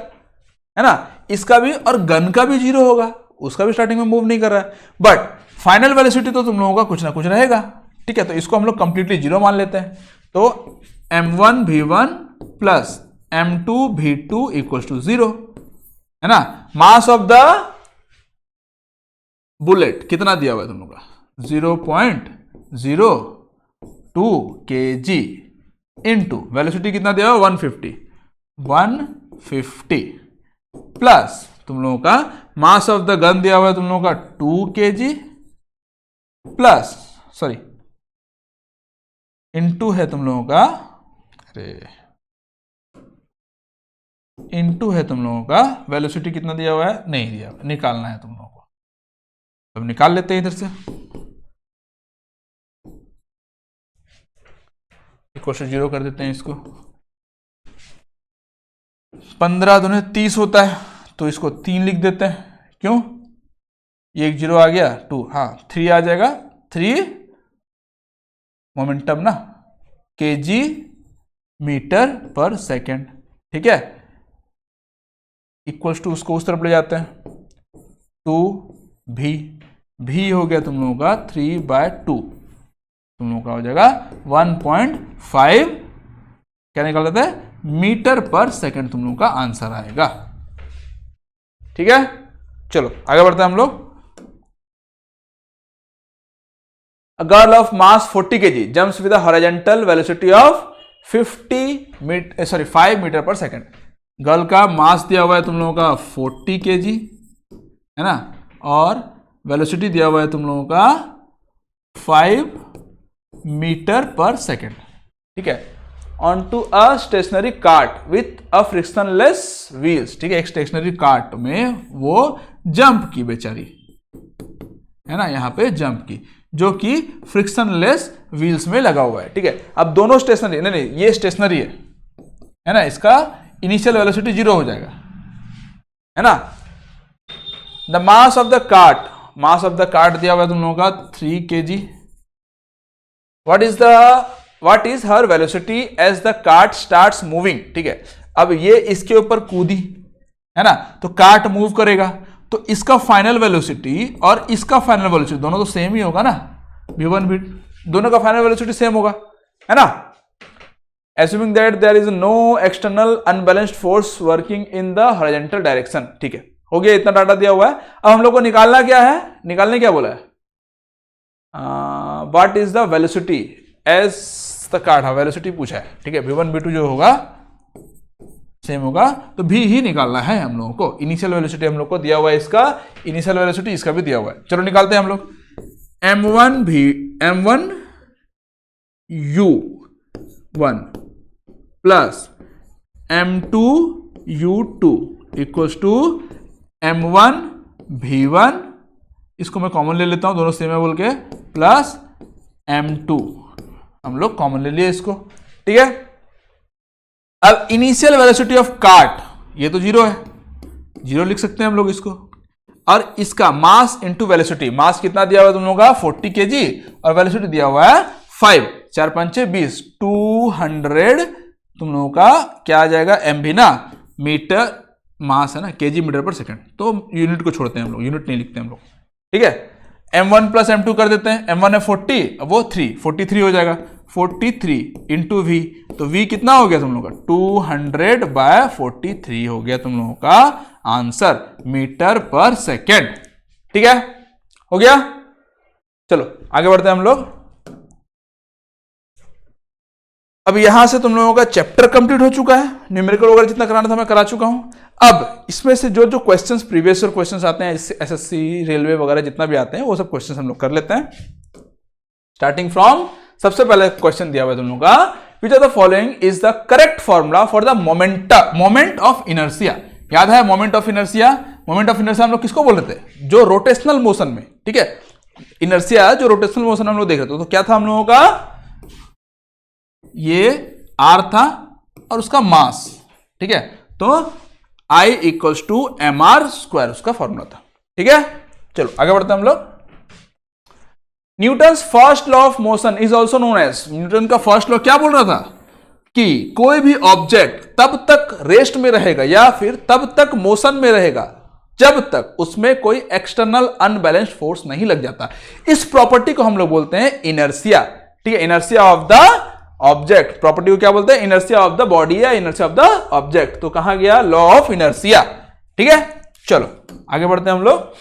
है ना, इसका भी और गन का भी जीरो होगा, उसका भी स्टार्टिंग में मूव नहीं कर रहा है, बट फाइनल वेलोसिटी तो तुम लोगों का कुछ ना कुछ रहेगा, ठीक है। तो इसको हम लोग कंप्लीटली जीरो मान लेते हैं, तो m1 v1 plus m2 v2 equals to zero, है ना। मास ऑफ द बुलेट कितना दिया हुआ है तुम लोग का, 0.02 kg इंटू वेलोसिटी कितना दिया हुआ 150 प्लस तुम लोगों का मास ऑफ द गन दिया हुआ है तुम लोगों का 2 kg प्लस सॉरी इंटू है तुम लोगों का, अरे इंटू है तुम लोगों का वेलोसिटी कितना दिया हुआ है, नहीं दिया हुआ, निकालना है तुम लोगों को, तो अब निकाल लेते हैं इधर से, इक्वल टू जीरो कर देते हैं इसको, 15 दूने 30 होता है, तो इसको 3 लिख देते हैं, क्यों, ये एक जीरो आ गया 2, हाँ 3 आ जाएगा, 3 मोमेंटम ना kg मीटर पर सेकेंड, ठीक है, इक्वल्स टू उसको उस तरफ ले जाते हैं, 2v, v हो गया तुम लोगों का 3/2, तुम लोगों का हो जाएगा 1.5 क्या निकाल देते हैं मीटर पर सेकेंड, तुम लोगों का आंसर आएगा, ठीक है। चलो आगे बढ़ते हैं हम लोग। A girl of mass 40 kg jumps with a horizontal velocity of 5 metre पर सेकेंड। गर्ल का मास दिया हुआ है तुम लोगों का 40 kg, है ना, और वेलोसिटी दिया हुआ है तुम लोगों का 5 मीटर पर सेकेंड, ठीक है, on to a stationary cart with a frictionless wheels, ठीक है, एक स्टेशनरी कार्ट में वो जंप की बेचारी, है ना, यहां पे जंप की, जो कि फ्रिक्शनलेस व्हील्स में लगा हुआ है, ठीक है। अब दोनों स्टेशनरी, नहीं ये स्टेशनरी है ना, इसका इनिशियल वेलोसिटी जीरो हो जाएगा, है ना। The mass of the cart, mass of the cart दिया हुआ है तुम लोगों का 3 kg, what is her velocity as the cart starts moving, ठीक है। अब ये इसके ऊपर कूदी, है ना, तो कार्ट मूव करेगा, तो इसका फाइनल वेलोसिटी और इसका फाइनल वेलोसिटी दोनों तो सेम ही होगा ना, v1 v, दोनों का फाइनल वेलोसिटी सेम होगा, है ना। Assuming that there is no external unbalanced force working in the horizontal direction, ठीक है, हो गया, इतना डाटा दिया हुआ है। अब हम लोग को निकालना क्या है, निकालने क्या बोला है, what is the velocity as the cart, velocity पूछा है, ठीक है, v1 v2 जो होगा सेम होगा, तो भी ही निकालना है हम लोगों को। इनिशियल वेलोसिटी हम लोग को दिया हुआ है, इसका इनिशियल वेलोसिटी इसका भी दिया हुआ है, चलो निकालते हैं हम लोग। m1 u1 plus m2 u2 equals to m1 v1, इसको मैं कॉमन ले लेता हूं, दोनों सेम है बोल के, प्लस m2 हम लोग कॉमन ले लिए इसको, ठीक है। अब इनिशियल वेलोसिटी ऑफ कार्ट, ये तो जीरो है, जीरो लिख सकते हैं हम लोग इसको, और इसका मास इंटू वेलोसिटी, मास कितना दिया हुआ है तुम लोगों का 40 kg और वेलोसिटी दिया हुआ है 5, 4 5 20, 200 तुम लोगों का क्या आ जाएगा mv ना, मीटर मास है ना, kg मीटर पर सेकंड, तो यूनिट को छोड़ते हैं हम लोग, यूनिट नहीं लिखते हम लोग, ठीक है। m1 प्लस m2 कर देते हैं, m1 है 40, वो 43 हो जाएगा, 43 इंटू v, तो v कितना हो गया तुम लोगों का 200/43 हो गया तुम लोगों का आंसर मीटर पर सेकेंड, ठीक है, हो गया। चलो आगे बढ़ते हैं हम लोग। अब यहां से तुम लोगों का चैप्टर कंप्लीट हो चुका है, न्यूमेरिकल वगैरह जितना कराना था मैं करा चुका हूं। अब इसमें से जो जो क्वेश्चंस प्रीवियस ईयर क्वेश्चंस आते हैं एसएससी रेलवे वगैरह जितना भी आते हैं वो सब क्वेश्चंस हम लोग कर लेते हैं। स्टार्टिंग फ्रॉम सबसे पहले क्वेश्चन दिया हुआ है तुम लोगों का, which are the following is the correct formula for the moment of inertia. याद है moment of inertia? Moment of inertia हम लोग किसको बोल रहे थे? जो रोटेशनल मोशन में, ठीक है, इनर्शिया जो रोटेशनल मोशन हम लोग देख रहे थे, तो क्या था हम लोगों का? ये आर था और उसका मास, ठीक है, तो I equals to M R square उसका फॉर्मूला था, ठीक है। चलो आगे बढ़ते हैं हम लोग। Newton's first law of motion is also known as, Newton का फर्स्ट लॉ क्या बोल रहा था? कि कोई भी ऑब्जेक्ट तब तक रेस्ट में रहेगा या फिर तब तक मोशन में रहेगा जब तक उसमें कोई एक्सटर्नल अनबैलेंस्ड फोर्स नहीं लग जाता। इस प्रॉपर्टी को हम लोग बोलते हैं इनर्शिया, ठीक है, inertia of the object. Property को क्या बोलते हैं? इनर्शिया ऑफ द बॉडी या इनर्शिया ऑफ द ऑब्जेक्ट। तो कहां गया? लॉ ऑफ इनर्शिया, ठीक है। चलो आगे बढ़ते हैं हम लोग।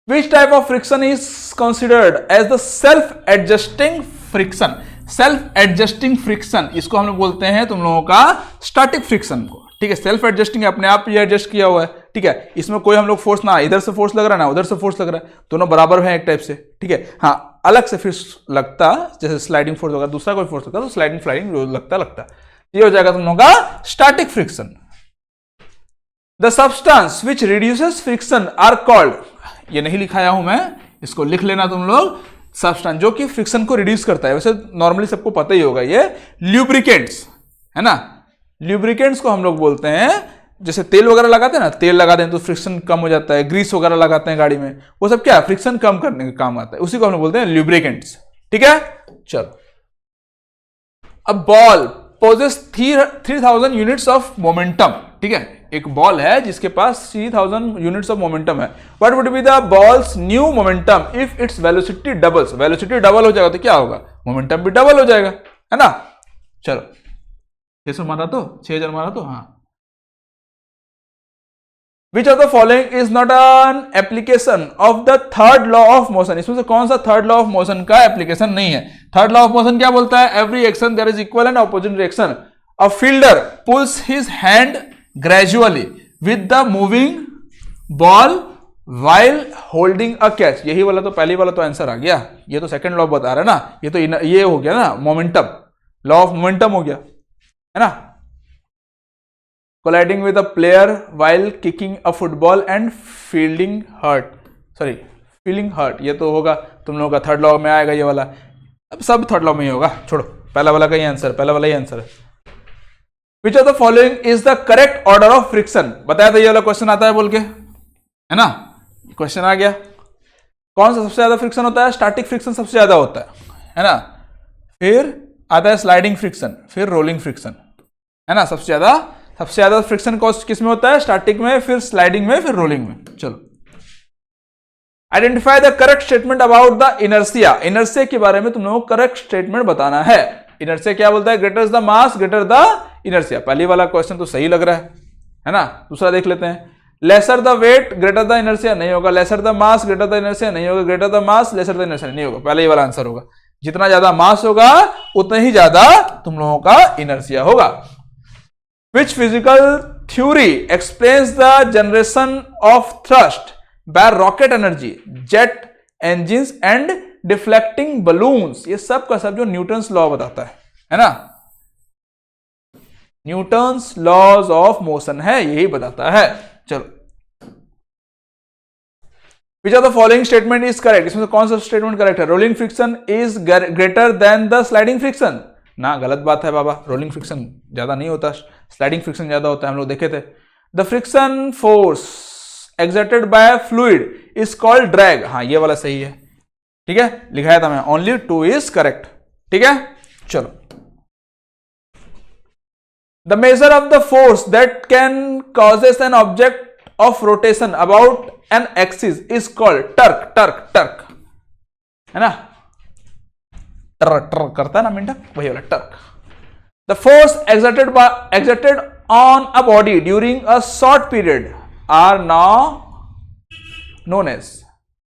Which type of friction is considered as the self adjusting friction? Self adjusting friction, इसको हम लोग बोलते हैं तुम लोगों का स्टैटिक फ्रिक्शन को, ठीक है। सेल्फ एडजस्टिंग, अपने आप ये एडजस्ट किया हुआ है, ठीक है, इसमें कोई हम लोग फोर्स ना इधर से फोर्स लग रहा है ना उधर से फोर्स लग रहा है, दोनों बराबर है एक टाइप से, ठीक है। हाँ, अलग से फिर लगता, जैसे स्लाइडिंग फोर्स होगा, दूसरा कोई फोर्स होगा तो स्लाइडिंग लगता ये हो जाएगा तुम लोगों का static friction. The substance which reduces friction are called, ये नहीं लिखाया हूं मैं, इसको लिख लेना तुम लोग। सब्सटेंस जो कि फ्रिक्शन को रिड्यूस करता है, वैसे नॉर्मली सबको पता ही होगा, ये ल्यूब्रिकेंट्स है ना। ल्यूब्रिकेंट्स को हम लोग बोलते हैं, जैसे तेल वगैरह लगाते हैं ना, तेल लगा दें तो फ्रिक्शन कम हो जाता है, ग्रीस वगैरह लगाते हैं गाड़ी में, वो सब क्या फ्रिक्शन कम करने का काम आता है, उसी को हम लोग बोलते हैं ल्यूब्रिकेंट्स, ठीक है। चलो, अब ball possess 3000 units of momentum, ठीक है, एक बॉल है जिसके पास 3000 यूनिट्स ऑफ मोमेंटम है। What would be the ball's new momentum if its velocity doubles? Velocity double हो जाएगा तो क्या होगा? मोमेंटम भी डबल हो जाएगा, है ना। चलो 600 मारा तो 6000 मारा तो, हाँ। Which of the following is not an application of the third law of motion? इसमें से कौन सा थर्ड लॉ ऑफ मोशन का एप्लीकेशन नहीं है? थर्ड लॉ ऑफ मोशन क्या बोलता है? Every action there is equal and opposite reaction. A fielder pulls his hand gradually with the moving ball while holding a catch. यही वाला तो पहली वाला तो आंसर आ गया, ये तो सेकंड लॉ बता रहा है ना, ये तो ये हो गया ना, मोमेंटम, लॉ ऑफ मोमेंटम हो गया, है ना। colliding with a player while kicking a football and feeling hurt, ये तो होगा तुम लोगों का थर्ड लॉ में आएगा ये वाला। अब सब थर्ड लॉ में ही होगा, छोड़ो, पहला वाला का ही आंसर, पहला वाला ही आंसर है। विच of the following is the correct order of friction? बताया था ये वाला क्वेश्चन आता है बोल के, है ना, क्वेश्चन आ गया। कौन सा सबसे ज्यादा फ्रिक्शन होता है? स्टैटिक फ्रिक्शन सबसे ज्यादा होता है ना। फिर आता है स्लाइडिंग फ्रिक्शन, फिर रोलिंग फ्रिक्शन, है ना। सबसे ज्यादा फ्रिक्शन कॉस्ट किस में होता है? स्टैटिक में, फिर स्लाइडिंग में, फिर रोलिंग में। चलो, identify the correct statement about the inertia. Inertia के बारे में तुम लोगों को करेक्ट स्टेटमेंट बताना है। इनर्शिया क्या बोलता है? Greater the mass greater the inertia. पहली वाला क्वेश्चन तो सही लग रहा है ना। दूसरा देख लेते हैं। Lesser the weight greater the inertia, नहीं होगा। Lesser the mass greater the inertia, नहीं होगा। Greater the mass lesser the inertia, नहीं होगा। पहले ही वाला आंसर होगा। जितना ज्यादा मास होगा उतना ही ज्यादा तुम लोगों का इनर्शिया होगा। Which physical theory explains the generation of thrust by rocket energy, jet engines and deflecting balloons? ये सब का सब जो न्यूटन्स लॉ बताता है ना, न्यूटन्स लॉज ऑफ मोशन है, यही बताता है। चलो, Which of the following statement is correct? इसमें से कौन सा स्टेटमेंट करेक्ट है? Rolling friction is greater than the sliding friction. ना, गलत बात है बाबा, रोलिंग फ्रिक्शन ज्यादा नहीं होता, स्लाइडिंग फ्रिक्शन ज्यादा होता है, हम लोग देखे थे। The friction force exerted bye fluid is called drag. हाँ, ये वाला सही है, ठीक है, लिखाया था मैं। ओनली 2 इज करेक्ट, ठीक है। चलो, the measure of the force that can causes an object of rotation about an axis is called torque, है ना। टर करता है ना मिनटक, वही वाला torque. The force exerted on a body during a short period are now known as,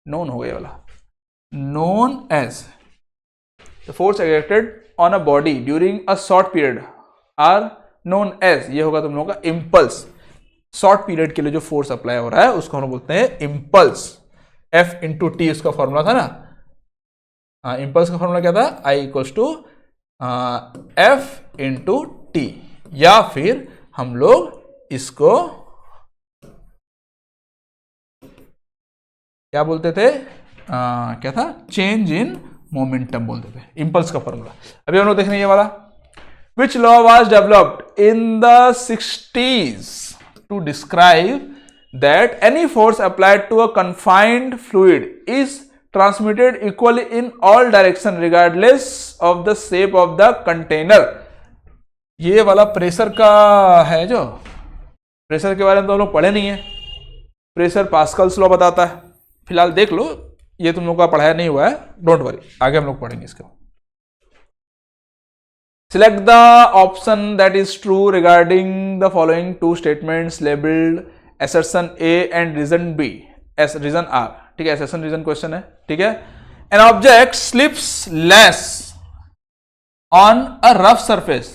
known हो गया वाला, known as the force exerted on a body during a short period are known as, ये होगा तुम लोगों का इम्पल्स। शॉर्ट पीरियड के लिए जो फोर्स अप्लाई हो रहा है उसको हम बोलते हैं इम्पल्स। F इंटू टी उसका फॉर्मूला था ना, इम्पल्स का फॉर्मूला क्या था, I equals to F into T, या फिर हम लोग इसको क्या बोलते थे, क्या था, चेंज इन मोमेंटम बोलते थे, इम्पल्स का फॉर्मूला। अभी हम लोग देख रहे हैं ये वाला, which law was developed in the 60s to describe that any force applied to a confined fluid is transmitted equally in all direction regardless of the shape of the container। ये वाला प्रेशर का है, जो प्रेशर के बारे में तो हम लोग पढ़े नहीं है, प्रेशर पास्कल्स लॉ बताता है, फिलहाल देख लो, ये तुम लोग का पढ़ाया नहीं हुआ है, डोंट वरी, आगे हम लोग पढ़ेंगे इसको। Select the option that is true regarding the following two statements labeled assertion A and reason B, as reason R, ठीक है, assertion reason क्वेश्चन है, ठीक है। An object slips less on a rough surface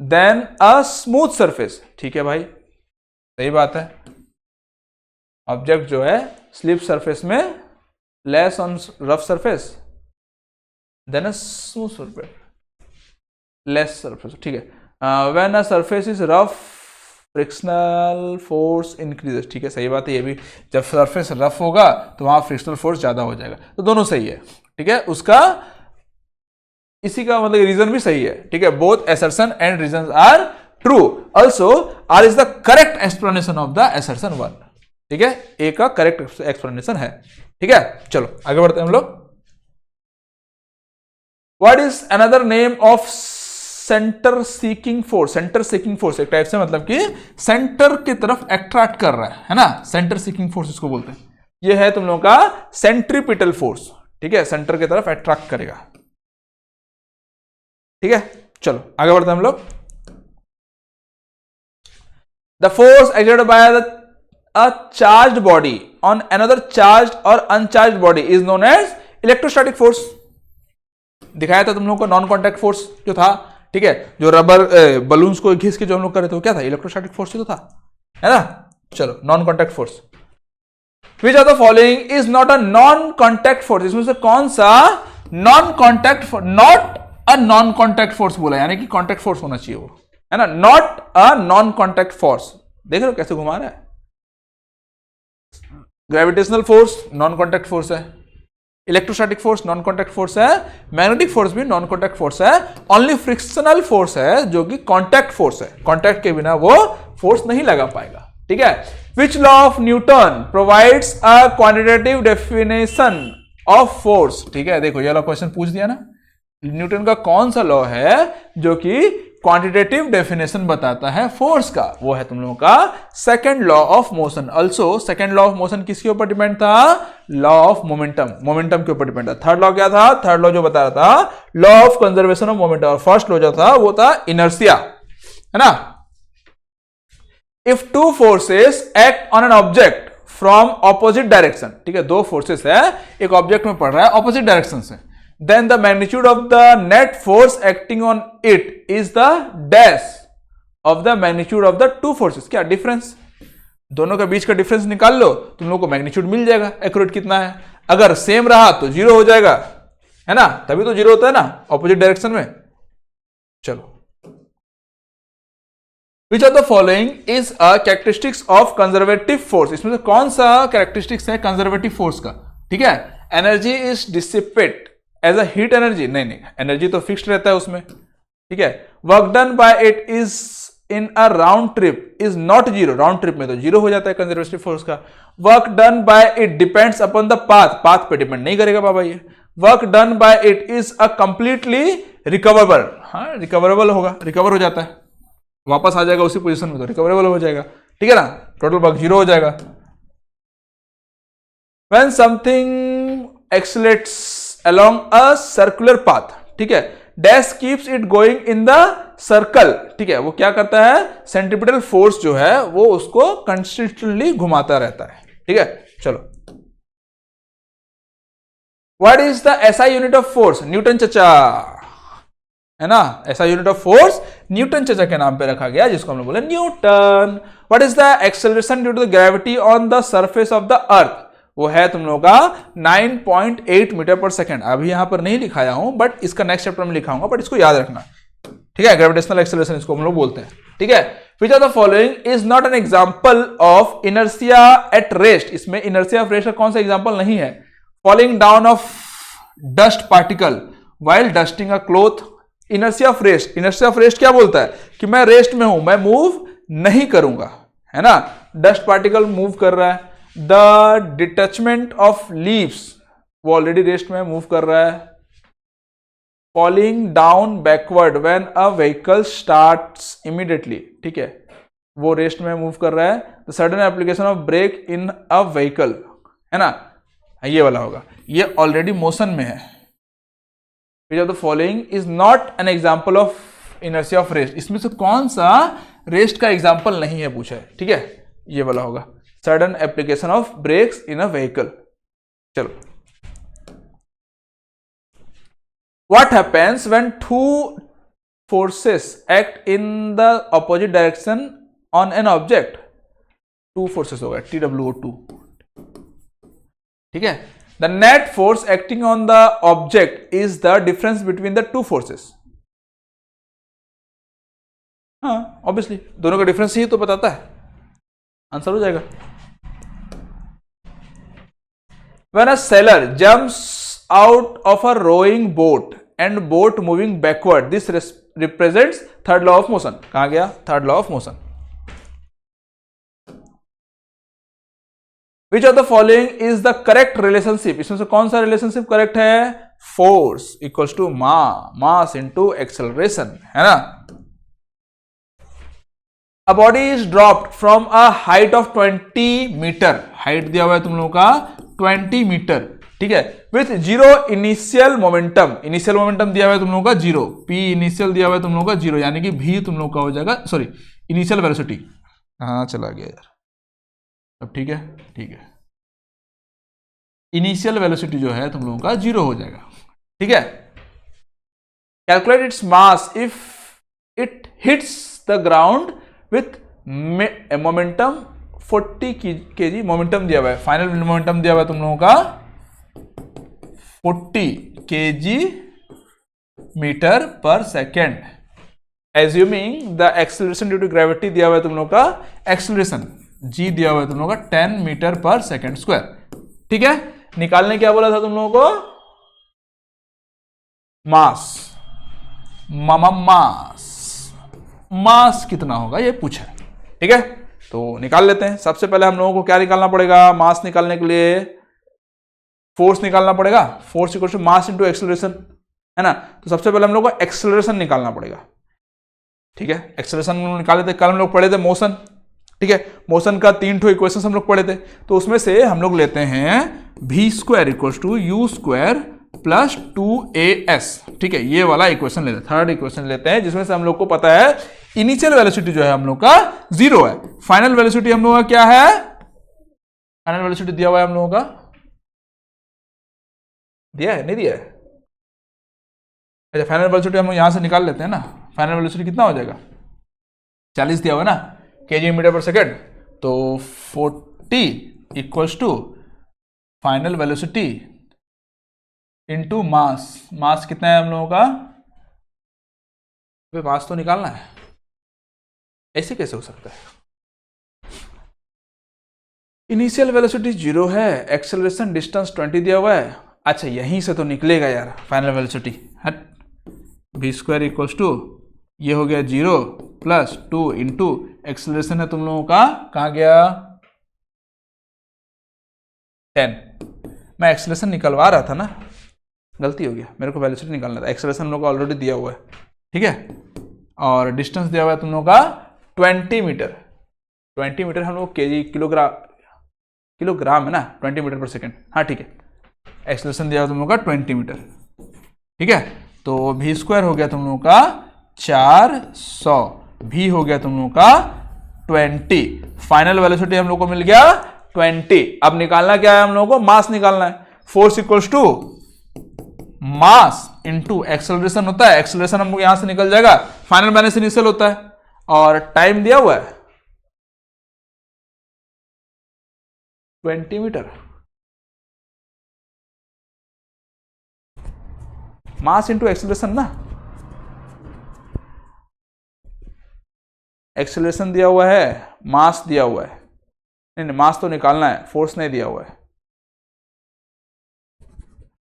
than a smooth surface, ठीक है भाई, सही बात है। ऑब्जेक्ट जो है स्लिप सरफेस में less on rough surface than a smooth surface, less surface, ठीक है। When a surface is rough frictional force increases, ठीक है, सही बात है ये भी, जब सरफेस रफ होगा तो वहां फ्रिक्शनल फोर्स ज्यादा हो जाएगा, तो दोनों सही है, ठीक है। उसका इसी का मतलब रीजन भी सही है, ठीक है, both assertion and reasons are true, also R is the correct explanation of the assertion one, ठीक है, ए का करेक्ट एक्सप्लेनेशन है, ठीक है। चलो आगे बढ़ते हैं हम लोग। What is another name of centre seeking force, centre seeking force एक टाइप से मतलब कि सेंटर की तरफ अट्रैक्ट कर रहा है ना, सेंटर सीकिंग फोर्स इसको बोलते हैं। ये है तुम लोगों का सेंट्रीपिटल फोर्स, ठीक है, सेंटर की तरफ अट्रैक्ट करेगा, ठीक है। चलो आगे बढ़ते हैं हम लोग। The force exerted bye a charged body on another charged or uncharged body is known as electrostatic force। दिखाया था तुम लोगों को नॉन कॉन्टैक्ट फोर्स जो था, ठीक है, जो रबर बलून्स को घिस के जो हम लोग कर रहे थे वो क्या था, इलेक्ट्रोस्टैटिक फोर्स ही तो था, है ना। चलो non contact force, which of the following is not a non contact force, इसमें से कौन सा non contact, not a non contact force बोला, यानी कि कॉन्टैक्ट फोर्स होना चाहिए वो, है ना, not a non contact force. देख रहे हो कैसे घुमा रहा है, gravitational force non contact force है, electrostatic force non contact force है, मैग्नेटिक फोर्स भी नॉन कॉन्टैक्ट फोर्स है, ओनली फ्रिक्शनल फोर्स है जो कि कॉन्टैक्ट फोर्स है, कॉन्टैक्ट के बिना वो फोर्स नहीं लगा पाएगा, ठीक है। Which law of Newton provides a quantitative definition of force, ठीक है, देखो ये वाला क्वेश्चन पूछ दिया ना, न्यूटन का कौन सा लॉ है जो कि क्वांटिटेटिव डेफिनेशन बताता है फोर्स का, वो है तुम लोगों का second law of motion. Also second law of motion किसके ऊपर डिपेंड था, लॉ ऑफ मोमेंटम, मोमेंटम के ऊपर डिपेंड था। थर्ड लॉ क्या था, थर्ड लॉ जो बता रहा था law of conservation of momentum, और फर्स्ट लॉ जो था वो था इनर्शिया, है ना। If two forces act on an object from opposite direction, ठीक है, दो फोर्सेस है, एक ऑब्जेक्ट में पड़ रहा है ऑपोजिट डायरेक्शन से, then the magnitude of the net force acting on it is the dash of the magnitude of the two forces। क्या डिफरेंस, दोनों के बीच का डिफरेंस निकाल लो, तुम लोग को मैग्नीट्यूड मिल जाएगा एक्यूरेट कितना है, अगर सेम रहा तो जीरो हो जाएगा, है ना, तभी तो जीरो होता है ना ऑपोजिट डायरेक्शन में। चलो, विच of the following is a characteristics of conservative force, इसमें से कौन सा कैरेक्टरिस्टिक्स है कंजर्वेटिव फोर्स का, ठीक है। Energy is dissipate as a heat energy, नहीं, एनर्जी तो फिक्स्ड रहता है उसमें, ठीक है। Work done by it is in a round trip is not zero, round trip में तो जीरो हो जाता है कंजर्वेटिव फोर्स का। Work done by it depends upon the path, path पे डिपेंड नहीं करेगा बाबा ये। Work done by it is a completely recoverable, हाँ रिकवरेबल होगा, रिकवर हो जाता है, वापस आ जाएगा उसी पोजीशन में तो रिकवरेबल हो जाएगा, ठीक है ना, टोटल वर्क जीरो हो जाएगा। When something accelerates along a circular path, ठीक है, dash keeps it going in the circle, ठीक है, वो क्या करता है, सेंट्रीपिटल फोर्स जो है वो उसको कंसिस्टेंटली घुमाता रहता है, ठीक है। चलो, what is the SI unit of force, Newton चचा, है ना, ऐसा यूनिट ऑफ फोर्स न्यूटन चाचा के नाम पे रखा गया, जिसको हम लोग बोले newton. What is the acceleration due to the gravity on the surface of the earth? वो है तुम लोग का 9.8 मीटर पर सेकेंड। अभी यहां पर नहीं लिखाया हूं, बट इसका नेक्स्ट चैप्टर में लिखाऊंगा, बट इसको याद रखना, ठीक है। ग्रेविटेशनल एक्सेलरेशन इसको हम लोग बोलते हैं, ठीक है। विच of the following is not an example of inertia at rest? इसमें इनर्शिया ऑफ रेस्ट का कौन सा एग्जांपल नहीं है? Falling down of dust particle while dusting a cloth. Inertia of rest, inertia of rest क्या बोलता है कि मैं रेस्ट में हूं, मैं मूव नहीं करूंगा, है ना। डस्ट पार्टिकल मूव कर रहा है। द डिटैचमेंट ऑफ लीव्स, वो ऑलरेडी रेस्ट में मूव कर रहा है। Falling down backward when a vehicle starts immediately, ठीक है, वो रेस्ट में मूव कर रहा है। The sudden application of brake in a vehicle, है ना, ये वाला होगा, ये ऑलरेडी मोशन में है। Which of the following is not an example of inertia of rest? इसमें से कौन सा रेस्ट का एग्जाम्पल नहीं है पूछा है, ठीक है, ये वाला होगा, sudden application of brakes in a vehicle. चलो, what happens when two forces act in the opposite direction on an object? two forces होगा, TWO2, ठीक है। The net force acting on the object is the difference between the two forces. हाँ, ऑब्वियसली दोनों का डिफरेंस ही तो बताता है, आंसर हो जाएगा। When a sailor jumps out of a rowing boat and boat moving backward, this represents third law of motion. कहाँ गया third law of motion? Which of the following is the correct relationship? इसमें से कौन सा रिलेशनशिप करेक्ट है? Force equals to mass into acceleration, है ना। A body is dropped from a height of 20 metre, height दिया हुआ है तुम लोगों का 20 मीटर, ठीक है, with zero initial momentum. Initial momentum दिया हुआ है तुम लोगों का जीरो, पी इनिशियल दिया हुआ है तुम लोगों का जीरो, यानी कि भी तुम लोग का हो जाएगा, सॉरी, इनिशियल वेलोसिटी, हाँ चला गया यार, अब ठीक है, ठीक है, इनिशियल वेलोसिटी जो है तुम लोगों का जीरो हो जाएगा, ठीक है। Calculate its mass if it hits the ground with momentum 40 kg, momentum दिया हुआ है, फाइनल मोमेंटम दिया हुआ है तुम लोगों का 40 kg मीटर पर second. Assuming the acceleration due to gravity दिया हुआ है तुम लोगों का, एक्सेलरेशन जी दिया हुआ है तुम लोगों का 10 मीटर पर सेकेंड स्क्वायर, ठीक है। निकालने क्या बोला था तुम लोगों को? मास, मास कितना होगा ये पूछा है, ठीक है। तो निकाल लेते हैं। सबसे पहले हम लोगों को क्या निकालना पड़ेगा? मास निकालने के लिए फोर्स निकालना पड़ेगा, force equal to mass into acceleration, है ना। तो सबसे पहले हम लोग को एक्सेलरेशन निकालना पड़ेगा, ठीक है। एक्सेलरेशन निकाले थे, कल हम लोग पढ़े थे मोशन, ठीक है। मोशन का 3 इक्वेशन हम लोग पढ़े थे, तो उसमें से हम लोग लेते हैं v square equals to u square plus 2as, ठीक है, ये वाला इक्वेशन लेते हैं, थर्ड इक्वेशन लेते हैं, जिसमें से हम लोग को पता है इनिशियल वेलोसिटी जो है हम लोग का जीरो है, फाइनल वेलोसिटी हम लोग का क्या है? फाइनल वेलोसिटी दिया हुआ है हम लोगों का, दिया है नहीं दिया है? अच्छा, फाइनल वेलोसिटी हम लोग यहां से निकाल लेते हैं ना। फाइनल वेलोसिटी कितना हो जाएगा? 40 दिया हुआ है ना, केजी मीटर पर सेकेंड, तो 40 equals to final velocity into mass. Mass कितना है हम लोगों का? मास तो निकालना है, ऐसे कैसे हो सकता है? इनिशियल वेलोसिटी 0 है, एक्सेलरेशन डिस्टेंस 20 दिया हुआ है। अच्छा, यहीं से तो निकलेगा यार फाइनल वेलोसिटी, हट, v स्क्वायर इक्वल्स टू ये हो गया 0 प्लस 2 इंटू एक्सेलरेशन है तुम लोगों का, कहाँ गया? 10। मैं एक्सेलरेशन निकलवा रहा था ना, गलती हो गया, मेरे को वेलोसिटी निकालना था। एक्सेलरेशन हम लोग को ऑलरेडी दिया हुआ है, ठीक है, और डिस्टेंस दिया हुआ है तुम लोगों का 20 मीटर। 20 मीटर हम लोग केजी किलोग्राम है ना, 20 मीटर पर सेकेंड, हाँ ठीक है। एक्सेलरेशन दिया हुआ तुम लोग का 20 मीटर, ठीक है। तो v स्क्वायर हो गया तुम लोगों का 400, v हो गया तुम लोगों का 20, फाइनल वेलोसिटी हम लोग को मिल गया 20। अब निकालना क्या है हम लोगों को? मास निकालना है। Force equals to mass into acceleration होता है, एक्सेलरेशन हमको यहां से निकल जाएगा, फाइनल बैलेंस इनिशियल होता है, और टाइम दिया हुआ है 20 मीटर। मास इंटू एक्सेलरेशन ना, एक्सेलरेशन दिया हुआ है, मास दिया हुआ है, नहीं मास तो निकालना है, फोर्स नहीं दिया हुआ है।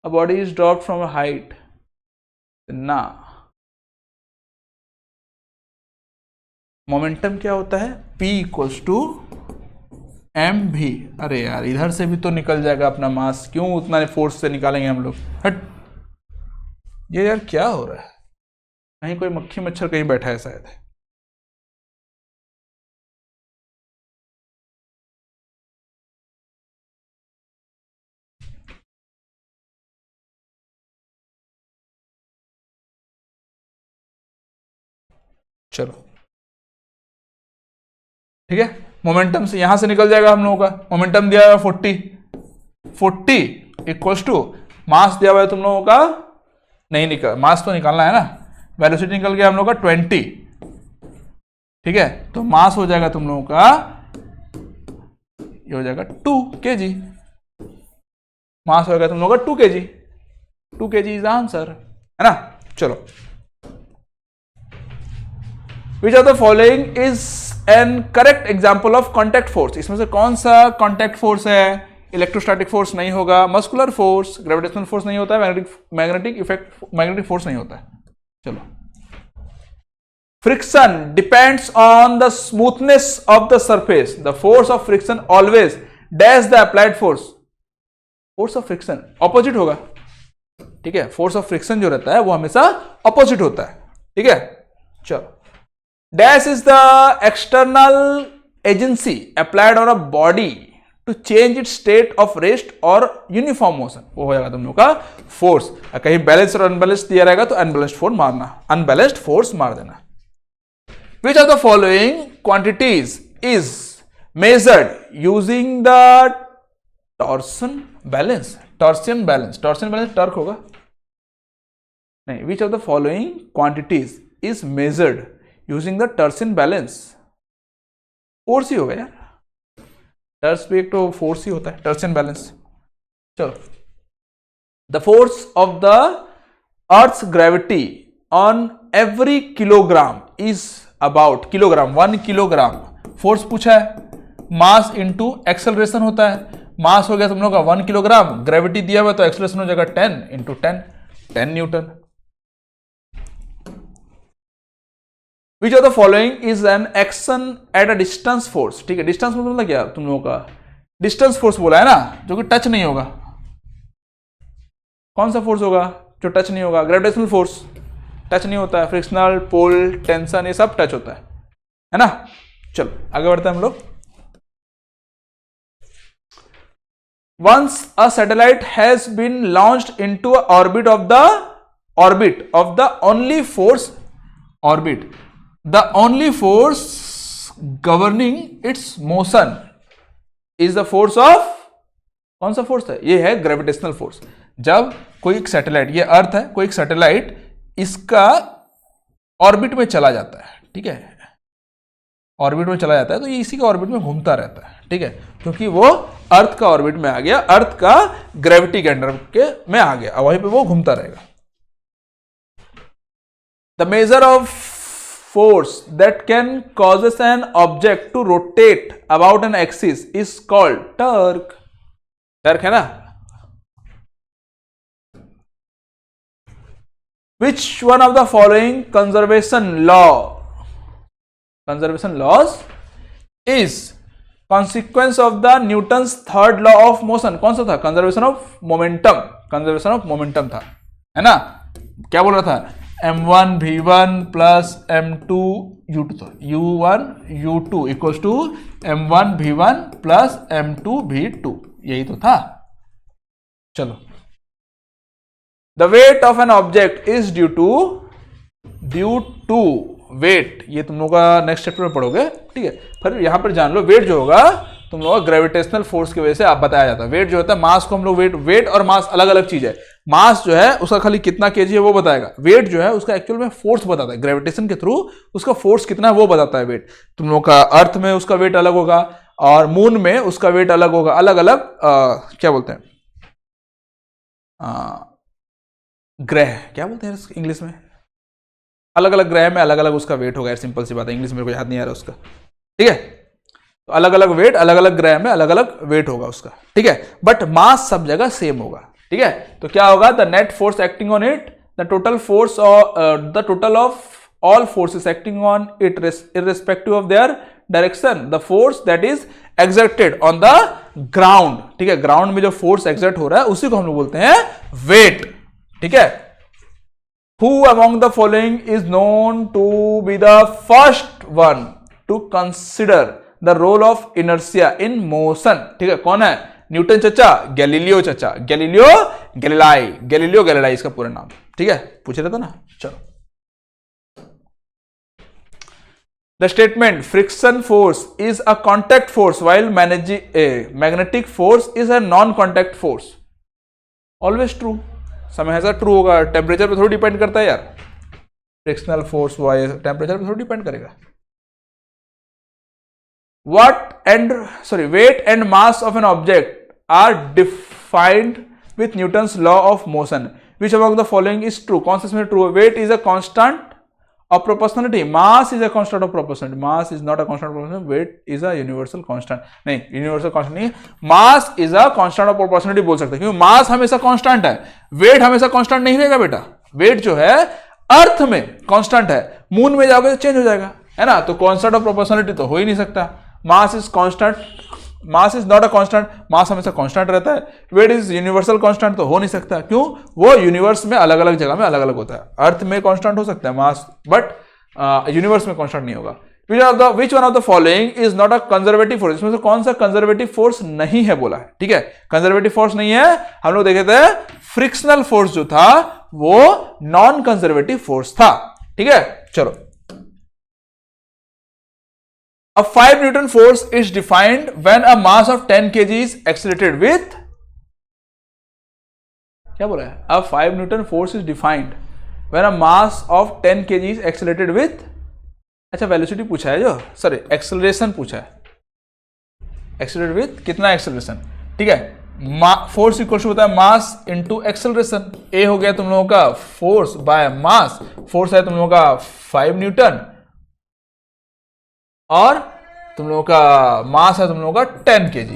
A body is dropped from a height ना, मोमेंटम क्या होता है, P इक्वल्स टू एम भी। अरे यार इधर से भी तो निकल जाएगा अपना मास, क्यों उतना फोर्स से निकालेंगे हम लोग, हट। ये यार क्या हो रहा है, कहीं कोई मक्खी मच्छर कहीं बैठा है शायद। चलो ठीक है, मोमेंटम से यहां से निकल जाएगा हम लोगों का, मोमेंटम दिया हुआ है 40 इक्वल्स टू मास दिया हुआ है तुम लोगों का, नहीं निकल, मास तो निकालना है ना, वेलोसिटी निकल गया हम लोगों का 20, ठीक है, तो मास हो जाएगा तुम लोगों का, ये हो जाएगा 2 kg, मास हो जाएगा तुम लोगों का 2 kg, 2 kg इज आंसर, है ना। चलो, विच of the following is an correct example of contact force, इसमें से कौन सा कॉन्टैक्ट फोर्स है, इलेक्ट्रोस्टैटिक फोर्स नहीं होगा, मस्कुलर फोर्स, ग्रेविटेशनल फोर्स नहीं होता है, मैग्नेटिक फोर्स नहीं होता है। चलो, friction depends on the smoothness of the surface, the force of friction always dash the applied force, force of friction opposite होगा, ठीक है, फोर्स ऑफ फ्रिक्शन जो रहता है वो हमेशा ऑपोजिट होता है, ठीक है। चलो, dash is the external agency applied on a body to change it state of rest और यूनिफॉर्म मोशन, वो हो जाएगा तुम लोग का फोर्स। कहीं बैलेंस और अनबैलेंस्ड दिया रहेगा तो अनबैलेंस्ड फोर्स मारना, अनबैलेंस्ड फोर्स मार देना। Which of the following quantities is measured using the torsion balance, torsion balance, torsion balance torque होगा नहीं, which of the following quantities is measured using the torsion balance, force ही होगा यार, टर्स भी एक तो फोर्स ही होता है, टर्सियन बैलेंस। चलो, the force of the earth's gravity on every kilogram is about, kilogram 1 kilogram force पूछा है, मास इंटू एक्सेलरेशन होता है, मास हो गया तुम लोग का 1 किलोग्राम, ग्रेविटी दिया हुआ तो एक्सेलरेशन हो जाएगा 10 into 10 Newton. Which of the following is an action at a distance force, ठीक है, डिस्टेंस मतलब क्या तुम लोगों का, डिस्टेंस फोर्स बोला है ना, जो कि टच नहीं होगा, कौन सा फोर्स होगा जो टच नहीं होगा, ग्रेविटेशनल फोर्स टच नहीं होता है, फ्रिक्शनल, पुल, टेंशन ये सब टच होता है ना। चलो आगे बढ़ते हैं हम लोग। Once a satellite has been launched into a orbit of the only force governing its motion is the force of, कौन सा फोर्स है, ये है ग्रेविटेशनल फोर्स। जब कोई एक सैटेलाइट, ये अर्थ है, कोई एक सैटेलाइट इसका ऑर्बिट में चला जाता है, ठीक है, ऑर्बिट में चला जाता है तो ये इसी के ऑर्बिट में घूमता रहता है, ठीक है, क्योंकि वो अर्थ का ऑर्बिट में आ गया, अर्थ का ग्रेविटी के अंडर के में आ गया, वहीं पे वो घूमता रहेगा। The measure of force that can causes an object to rotate about an axis is called torque, torque है ना। Which one of the following conservation laws is consequence of the Newton's third law of motion, कौन सा था, कंजर्वेशन ऑफ मोमेंटम था, है ना। क्या बोल रहा था, m1 v1 plus m2 u2 था, u1 u2 equals to m1 v1 plus m2 v2, यही तो था। चलो, the weight of an object is due to weight, ये तुम लोग का नेक्स्ट चैप्टर में पढ़ोगे, ठीक है। फिर यहां पर जान लो, वेट जो होगा तुम लोग ग्रेविटेशनल फोर्स की वजह से आप बताया जाता है। वेट जो होता है, मास को हम लोग वेट और मास अलग अलग चीज है, मास जो है उसका खाली कितना केजी है वो बताएगा, वेट जो है उसका एक्चुअल में फोर्स बताता है, ग्रेविटेशन के थ्रू उसका फोर्स कितना है वो बताता है वेट। तुम लोगों का अर्थ में उसका वेट अलग होगा और मून में उसका वेट अलग होगा, अलग अलग क्या बोलते हैं ग्रह, क्या बोलते हैं इंग्लिश में, अलग अलग ग्रह में अलग अलग उसका वेट होगा, सिंपल सी बात है, इंग्लिश मेरे को याद नहीं आ रहा उसका, ठीक है। तो अलग अलग वेट, अलग अलग ग्रह में अलग अलग वेट होगा उसका, ठीक है, बट मास सब जगह सेम होगा, ठीक है। तो क्या होगा, the net force acting on it, the total of all forces acting on it irrespective of their direction, the force that is exerted on the ground, ठीक है, ग्राउंड में जो फोर्स एक्सर्ट हो रहा है उसी को हम लोग बोलते हैं वेट, ठीक है। Who among the following is known to be the first one to consider the role of inertia in motion, ठीक है, कौन है, न्यूटन चचा, गैलीलियो चचा, गैलीलियो गैलीलाई इसका पूरा नाम, ठीक है, पूछ रहे थे ना। चलो, the statement friction force is a contact force while magnetic force is a non-contact force, always true, समय ऐसा ट्रू होगा, टेम्परेचर पे थोड़ी डिपेंड करता है यार, फ्रिक्शनल फोर्स वाइज टेम्परेचर पे थोड़ी डिपेंड करेगा। Weight and mass of an object are defined with Newton's law of motion, which among the following is true, कौन सा इसमें ट्रू है, weight is a constant of proportionality, mass is a constant of proportionality, mass is not a constant of proportionality, weight is a universal constant, नहीं universal constant नहीं, mass is a constant of proportionality बोल सकते हैं, क्योंकि mass हमेशा constant है, weight हमेशा constant नहीं रहेगा बेटा, weight जो है अर्थ में constant है, मून में जाओगे तो चेंज हो जाएगा, है ना, तो constant of proportionality तो हो ही नहीं सकता, mass is constant, mass is not a constant, mass हमेशा कांस्टेंट रहता है, वेट इज यूनिवर्सल कांस्टेंट तो हो नहीं सकता, क्यों, वो यूनिवर्स में अलग अलग जगह में अलग अलग होता है, अर्थ में कांस्टेंट हो सकता है मास, बट यूनिवर्स में कांस्टेंट नहीं होगा। Which one of the following is not a conservative force, इसमें से कौन सा कंजर्वेटिव फोर्स नहीं है बोला है, ठीक है, कंजर्वेटिव फोर्स नहीं है, हम लोग देखे थे फ्रिक्शनल फोर्स जो था वो नॉन कंजर्वेटिव फोर्स था, ठीक है। चलो, a 5 Newton force is defined when a mass of 10 kg is accelerated with, क्या बोला है, a 5 Newton force is defined when a mass of 10 kg is accelerated with, अच्छा वेलोसिटी पूछा है, जो सॉरी एक्सेलरेशन पूछा है, एक्सेलरेट विथ कितना एक्सेलरेशन, ठीक है, फोर्स इक्वल टू होता है मास इनटू एक्सेलरेशन, ए हो गया तुम लोगों का फोर्स बाय मास, फोर्स है तुम लोगों का 5 न्यूटन और तुम लोगों का मास है तुम लोगों का 10 kg,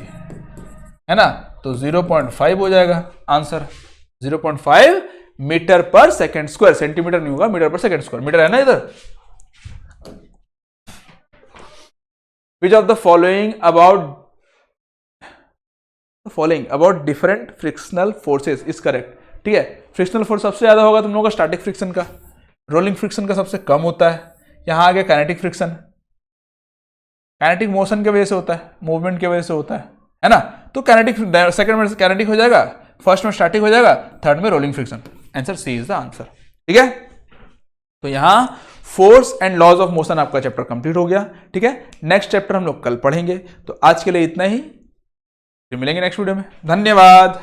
है ना, तो 0.5 हो जाएगा आंसर, 0.5 मीटर पर सेकेंड स्क्वायर, सेंटीमीटर नहीं होगा, मीटर पर सेकेंड स्क्वायर, मीटर है ना इधर। विच of the following about different frictional forces is correct, ठीक है, फ्रिक्शनल फोर्स सबसे ज्यादा होगा तुम लोगों का स्टैटिक फ्रिक्शन का, रोलिंग फ्रिक्शन का सबसे कम होता है, यहां आ गया काइनेटिक फ्रिक्शन, काइनेटिक मोशन की वजह से होता है, मूवमेंट की वजह से होता है ना, तो काइनेटिक सेकंड में काइनेटिक हो जाएगा, फर्स्ट में स्टैटिक हो जाएगा, थर्ड में rolling friction, answer C is the answer, ठीक है। तो यहां force and laws of motion आपका चैप्टर कंप्लीट हो गया, ठीक है, नेक्स्ट चैप्टर हम लोग कल पढ़ेंगे, तो आज के लिए इतना ही, फिर मिलेंगे नेक्स्ट वीडियो में, धन्यवाद।